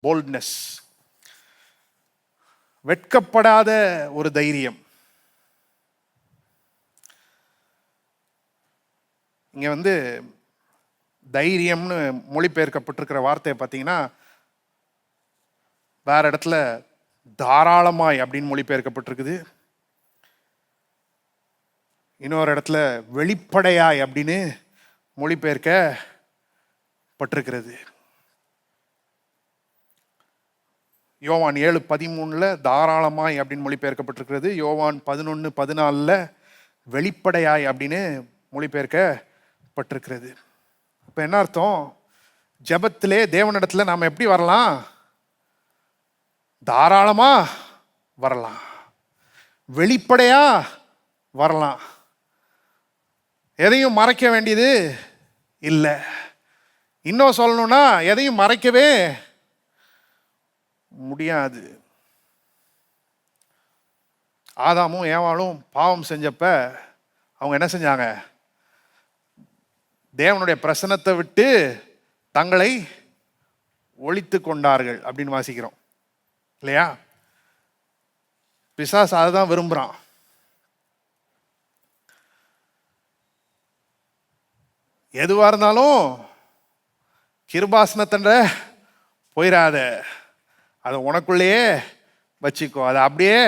boldness. வெட்கப்படாத ஒரு தைரியம். இங்க தைரியம்னு மொழிபெயர்க்கப்பட்டிருக்கிற வார்த்தையை பார்த்தீங்கன்னா, வேற இடத்துல தாராளமாய் அப்படின்னு மொழிபெயர்க்கப்பட்டிருக்குது. இன்னொரு இடத்துல வெளிப்படையாய் அப்படின்னு மொழிபெயர்க்கப்பட்டிருக்கிறது. யோவான் 7:13 தாராளமாய் அப்படின்னு மொழிபெயர்க்கப்பட்டிருக்கிறது. யோவான் 11:14 வெளிப்படையாய் அப்படின்னு மொழிபெயர்க்கப்பட்டிருக்கிறது. இப்போ என்ன அர்த்தம்? ஜெபத்திலே தேவனிடத்தில் நாம் எப்படி வரலாம்? தாராளமா வரலாம், வெளிப்படையா வரலாம். எதையும் மறைக்க வேண்டியது இல்லை. இன்னும் சொல்லணும்னா எதையும் மறைக்கவே முடியாது. ஆதாமும் ஏவாளும் பாவம் செஞ்சப்ப அவங்க என்ன செஞ்சாங்க? தேவனுடைய பிரசன்னத்தை விட்டு தங்களை ஒழித்து கொண்டார்கள் அப்படின்னு வாசிக்கிறோம் இல்லையா? பிசாசு அதுதான் விரும்புறான். எதுவா இருந்தாலும் கிருபாசனத்தண்ட போயிடாத, அதை உனக்குள்ளேயே வச்சிக்கோ, அதை அப்படியே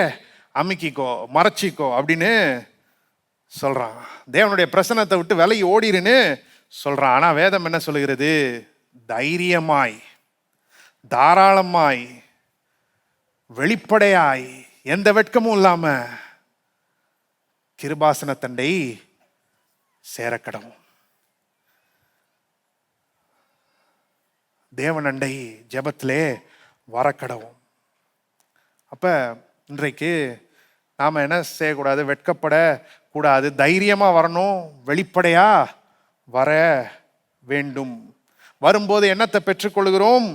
அமுக்கிக்கோ, மறைச்சிக்கோ அப்படின்னு சொல்றான். தேவனுடைய பிரசன்னத்தை விட்டு விலகி ஓடிருன்னு சொல்றான். ஆனா வேதம் என்ன சொல்லுகிறது? தைரியமாய், தாராளமாய், வெளிப்படையாய், எந்த வெட்கமும் இல்லாம கிருபாசனத்தண்டை சேரக்கடவும். தேவனண்டை ஜெபத்திலே வரக்கடவும். அப்ப இன்றைக்கு நாம என்ன செய்யக்கூடாது? வெட்கப்பட கூடாது. தைரியமா வரணும், வெளிப்படையா வர வேண்டும். வரும்போது என்னத்தை பெற்றுக்கொள்கிறோம்?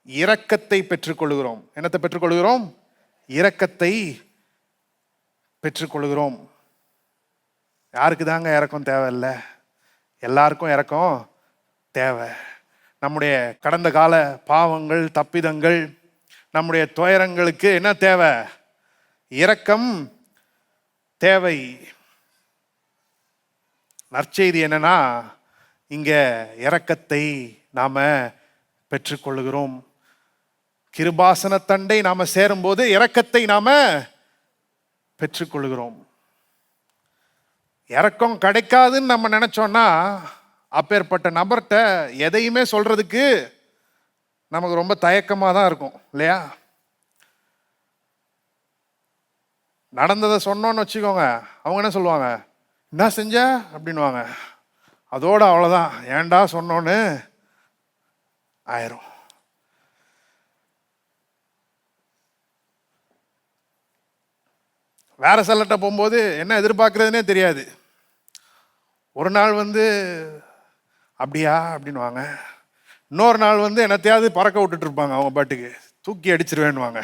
இரக்கத்தை பெற்றுக்கொள்கிறோம். என்னத்தை பெற்றுக்கொள்கிறோம்? இரக்கத்தை பெற்றுக்கொள்கிறோம். யாருக்கு தாங்க இரக்கம் தேவையில்லை? எல்லாருக்கும் இரக்கம் தேவை. நம்முடைய கடந்த கால பாவங்கள், தப்பிதங்கள், நம்முடைய துயரங்களுக்கு என்ன தேவை? இரக்கம் தேவை. நற்செய்தி என்னன்னா, இங்க இரக்கத்தை நாம பெற்றுக்கொள்கிறோம். கிருபாசனத்தண்டை நாம சேரும்போது இரக்கத்தை நாம பெற்றுக்கொள்கிறோம். இரக்கம் கிடைக்காதுன்னு நம்ம நினைச்சோம்னா, அப்பேற்பட்ட நபர்கிட்ட எதையுமே சொல்றதுக்கு நமக்கு ரொம்ப தயக்கமாக தான் இருக்கும் இல்லையா? நடந்ததை சொன்னோன்னு வச்சுக்கோங்க, அவங்க என்ன சொல்லுவாங்க? என்ன செஞ்ச அப்படின்வாங்க. அதோட அவ்வளோதான், ஏன்டா சொன்னோன்னு ஆயிரும். வேற சிலர்கிட்ட போகும்போது என்ன எதிர்பார்க்கறதுனே தெரியாது. ஒரு நாள் அப்படியா அப்படின்வாங்க, இன்னொரு நாள் என்னத்தையாவது பறக்க விட்டுட்டு இருப்பாங்க, அவங்க பாட்டுக்கு தூக்கி அடிச்சிருவேன்னுவாங்க.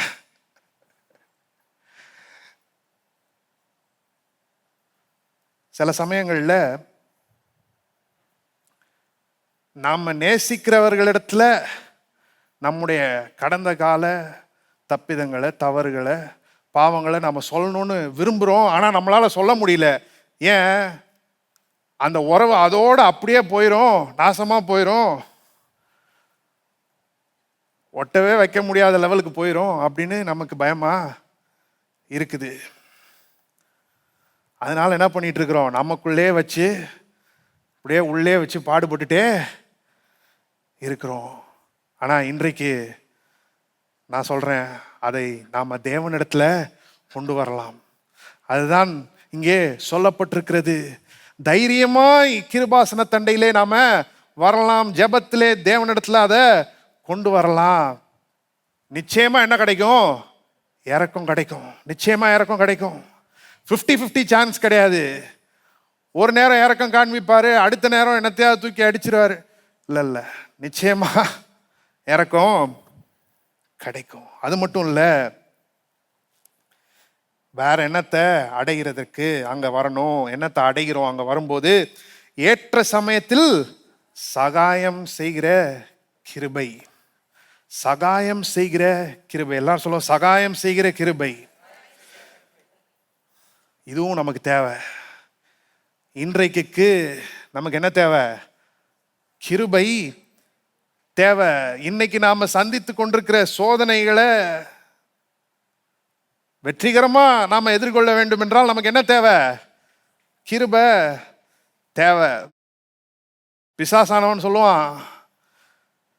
சில சமயங்களில் நாம் நேசிக்கிறவர்களிடத்துல நம்முடைய கடந்த கால தப்பிதங்களை, தவறுகளை, பாவங்களை நம்ம சொல்லணும்னு விரும்புகிறோம். ஆனால் நம்மளால் சொல்ல முடியல. ஏன்? அந்த உறவு அதோடு அப்படியே போயிடும், நாசமாக போயிடும், ஒட்டவே வைக்க முடியாத லெவலுக்கு போயிடும் அப்படின்னு நமக்கு பயமா இருக்குது. அதனால என்ன பண்ணிட்டு இருக்கிறோம், நமக்குள்ளே வச்சு அப்படியே உள்ளே வச்சு பாடுபட்டுட்டே இருக்கிறோம். ஆனால் இன்றைக்கு நான் சொல்கிறேன், அதை நாம் தேவனிடத்துல கொண்டு வரலாம். அதுதான் இங்கே சொல்லப்பட்டிருக்கிறது. தைரியமாய் கிருபாசன தண்டையிலே நாம வரலாம், ஜெபத்திலே தேவனிடத்துல அதை கொண்டு வரலாம். நிச்சயமா என்ன கிடைக்கும், இறக்கம் கிடைக்கும். நிச்சயமா இறக்கம் கிடைக்கும். 50-50 சான்ஸ் கிடையாது. ஒரு நேரம் இறக்கம் காண்பிப்பாரு, அடுத்த நேரம் என்னத்தையாவது தூக்கி அடிச்சிருவாரு. இல்லை இல்லை, நிச்சயமா இறக்கம் கிடைக்கும். அது மட்டும் இல்லை, வேற என்னத்தை அடைகிறதுக்கு அங்கே வரணும். என்னத்தை அடைகிறோம் அங்கே வரும்போது, ஏற்ற சமயத்தில் சகாயம் செய்கிற கிருபை. சகாயம் செய்கிற கிருபை. எல்லாரும் சொல்லுவோம், சகாயம் செய்கிற கிருபை. இதுவும் நமக்கு தேவை. இன்றைக்கு நமக்கு என்ன தேவை, கிருபை தேவை. இன்னைக்கு நாம சந்தித்து கொண்டிருக்கிற சோதனைகளை வெற்றிகரமா நாம எதிர்கொள்ள வேண்டும் என்றால் நமக்கு என்ன தேவை, கிருபை தேவை. பிசாசானவன் சொல்லுவான்,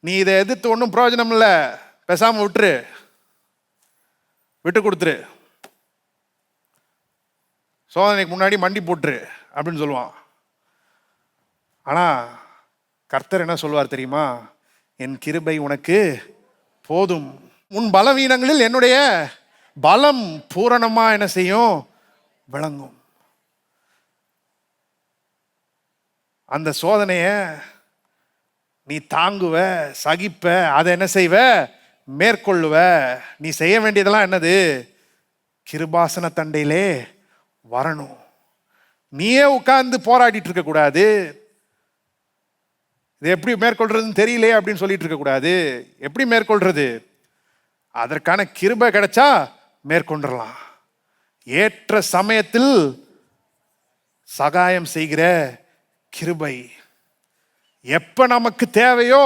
நீ இதை எதிர்த்து ஒன்றும் பிரயோஜனம் இல்லை, பேசாம விட்டு கொடுத்துரு, சோதனைக்கு முன்னாடி மண்டி போட்டுரு அப்படின்னு சொல்லுவான். ஆனா கர்த்தர் என்ன சொல்வார் தெரியுமா, என் கிருபை உனக்கு போதும், உன் பலவீனங்களில் என்னுடைய பலம் பூரணமா என்ன செய்யும், விளங்கும். அந்த சோதனைய நீ தாங்குவ, சகிப்ப, அதை என்ன செய்வ, மேற்கொள்ளுவ. நீ செய்ய வேண்டியதெல்லாம் என்னது, கிருபாசன தண்டையிலே வரணும். நீயே உட்கார்ந்து போராடிட்டு இருக்க கூடாது, இது எப்படி மேற்கொள்றதுன்னு தெரியலையே அப்படின்னு சொல்லிட்டு இருக்க கூடாது. எப்படி மேற்கொள்றது, அதற்கான கிருபை கிடைச்சா மேற்கொண்டுடலாம். ஏற்ற சமயத்தில் சகாயம் செய்கிற கிருபை. எப்ப நமக்கு தேவையோ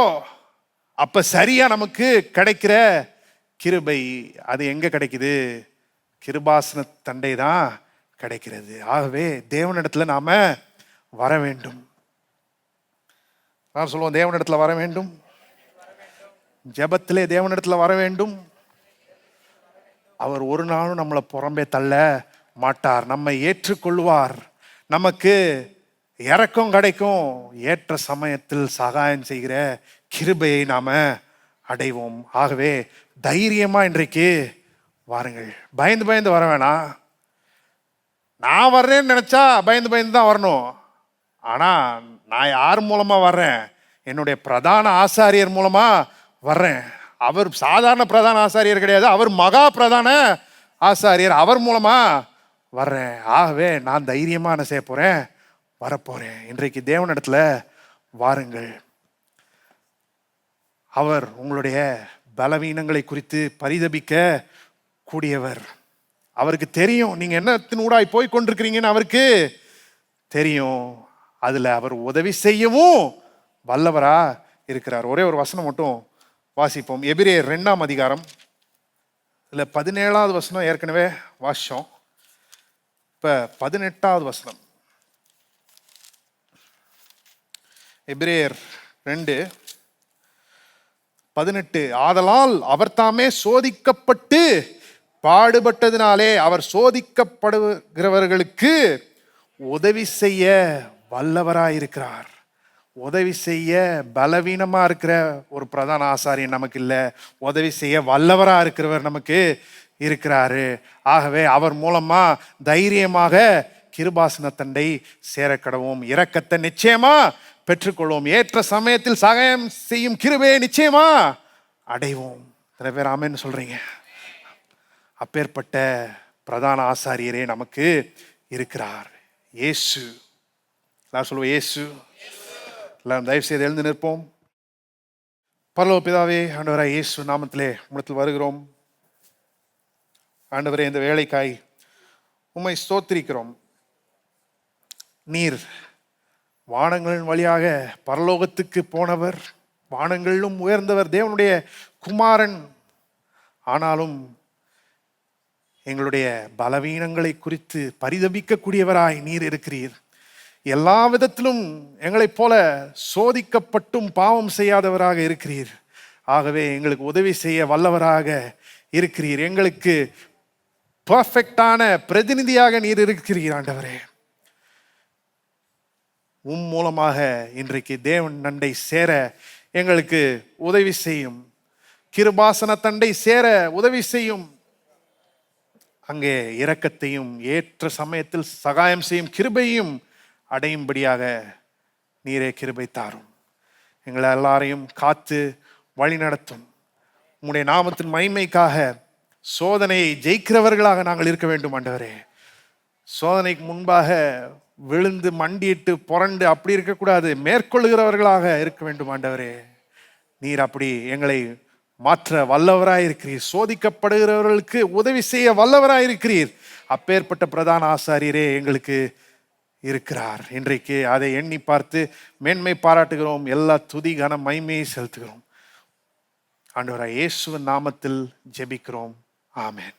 அப்ப சரியா நமக்கு கிடைக்கிற கிருபை. அது எங்க கிடைக்குது, கிருபாசன தண்டை தான் கிடைக்கிறது. ஆகவே தேவனிடத்துல நாம வர வேண்டும். நான் சொல்லுவோம், தேவனிடத்துல வர வேண்டும், ஜெபத்திலே தேவனிடத்துல வர வேண்டும். அவர் ஒரு நாளும் நம்மளை புறம்பே தள்ள மாட்டார், நம்மை ஏற்றுக்கொள்வார், நமக்கு இரக்கம் கிடைக்கும். ஏற்ற சமயத்தில் சகாயம் செய்கிற கிருபையை நாம அடைவோம். ஆகவே தைரியமா இன்றைக்கு வாருங்கள். பயந்து பயந்து வர வேணாம். நான் வர்றேன்னு நினைச்சா பயந்து பயந்து தான் வரணும். ஆனா நான் யார் மூலமா வர்றேன், என்னுடைய பிரதான ஆசாரியர் மூலமா வர்றேன். அவர் சாதாரண பிரதான ஆசாரியர் கிடையாது, அவர் மகா பிரதான ஆசாரியர், அவர் மூலமா வர்றேன். ஆகவே நான் தைரியமா என்ன செய்ய போறேன், வரப்போறேன். இன்றைக்கு தேவனிடத்துல வாருங்கள். அவர் உங்களுடைய பலவீனங்களை குறித்து பரிதபிக்க கூடியவர். அவருக்கு தெரியும் நீங்க என்னத்தின் ஊடாய் போய் கொண்டிருக்கிறீங்கன்னு அவருக்கு தெரியும். அதுல அவர் உதவி செய்யவும் வல்லவரா இருக்கிறார். ஒரே ஒரு வசனம் மட்டும் வாசிப்போம். எபிரேயர் 2ஆம் அதிகாரம், இல்ல 17வது வசனம் ஏற்கனவே வாசிச்சோம். இப்ப 18வது வசனம். எபிரேயர் 2:18. ஆதலால் அவர் தாமே சோதிக்கப்பட்டு பாடுபட்டதினாலே அவர் சோதிக்கப்படுகிறவர்களுக்கு உதவி செய்ய வல்லவராயிருக்கிறார். உதவி செய்ய பலவீனமா இருக்கிற ஒரு பிரதான ஆசாரியன் நமக்கு இல்லை, உதவி செய்ய வல்லவரா இருக்கிறவர் நமக்கு இருக்கிறாரு. ஆகவே அவர் மூலமா தைரியமாக கிருபாசன தண்டை சேரக்கடவும், இரக்கத்தை நிச்சயமா பெற்றுக்கொள்வோம், ஏற்ற சமயத்தில் சகாயம் செய்யும் கிருபையை நிச்சயமா அடைவோம். சில பேர் ஆமென்னு சொல்றீங்க. அப்பேற்பட்ட பிரதான ஆசாரியரே நமக்கு இருக்கிறார், இயேசு. நான் சொல்லுவேன் இயேசு. எல்லாம் தயவு செய்து எழுந்து நிற்போம். பரலோக பிதாவே, ஆண்டவராய் இயேசு நாமத்திலே உம்மிடத்தில் வருகிறோம். ஆண்டவரே, இந்த வேலைக்காய் உம்மை ஸ்தோத்திரிக்கிறோம். நீர் வானங்களின் வழியாக பரலோகத்துக்கு போனவர், வானங்களிலும் உயர்ந்தவர், தேவனுடைய குமாரன். ஆனாலும் எங்களுடைய பலவீனங்களை குறித்து பரிதபிக்கக்கூடியவராய் நீர் இருக்கிறீர். எல்லா விதத்திலும் எங்களைப் போல சோதிக்கப்பட்டும் பாவம் செய்யாதவராக இருக்கிறீர். ஆகவே எங்களுக்கு உதவி செய்ய வல்லவராக இருக்கிறீர். எங்களுக்கு பர்ஃபெக்டான பிரதிநிதியாக நீர் இருக்கிறீர் ஆண்டவரே. மூலமாக இன்றைக்கு தேவன் நண்டை சேர எங்களுக்கு உதவி செய்யும். கிருபாசன தண்டை சேர உதவி செய்யும். அங்கே இரக்கத்தையும் ஏற்ற சமயத்தில் சகாயம் செய்யும் கிருபையும் அடையும்படியாக நீரே கிருபை தாரும். எங்களை எல்லாரையும் காத்து வழி நடத்தும். உம்முடைய நாமத்தின் மகிமைக்காக சோதனையை ஜெயிக்கிறவர்களாக நாங்கள் இருக்க வேண்டும் ஆண்டவரே. சோதனைக்கு முன்பாக விழுந்து மண்டிட்டு புரண்டு அப்படி இருக்கக்கூடாது, மேற்கொள்ளுகிறவர்களாக இருக்க வேண்டும் ஆண்டவரே. நீர் அப்படி எங்களை மாற்ற வல்லவராயிருக்கிறீர். சோதிக்கப்படுகிறவர்களுக்கு உதவி செய்ய வல்லவராயிருக்கிறீர். அப்பேற்பட்ட பிரதான ஆசாரியரே எங்களுக்கு இருக்கிறார். இன்றைக்கு அதை எண்ணி பார்த்து மேன்மை பாராட்டுகிறோம். எல்லா துதி கன மகிமையை செலுத்துகிறோம். ஆண்டவராய் இயேசுவின் நாமத்தில் ஜெபிக்கிறோம். ஆமென்.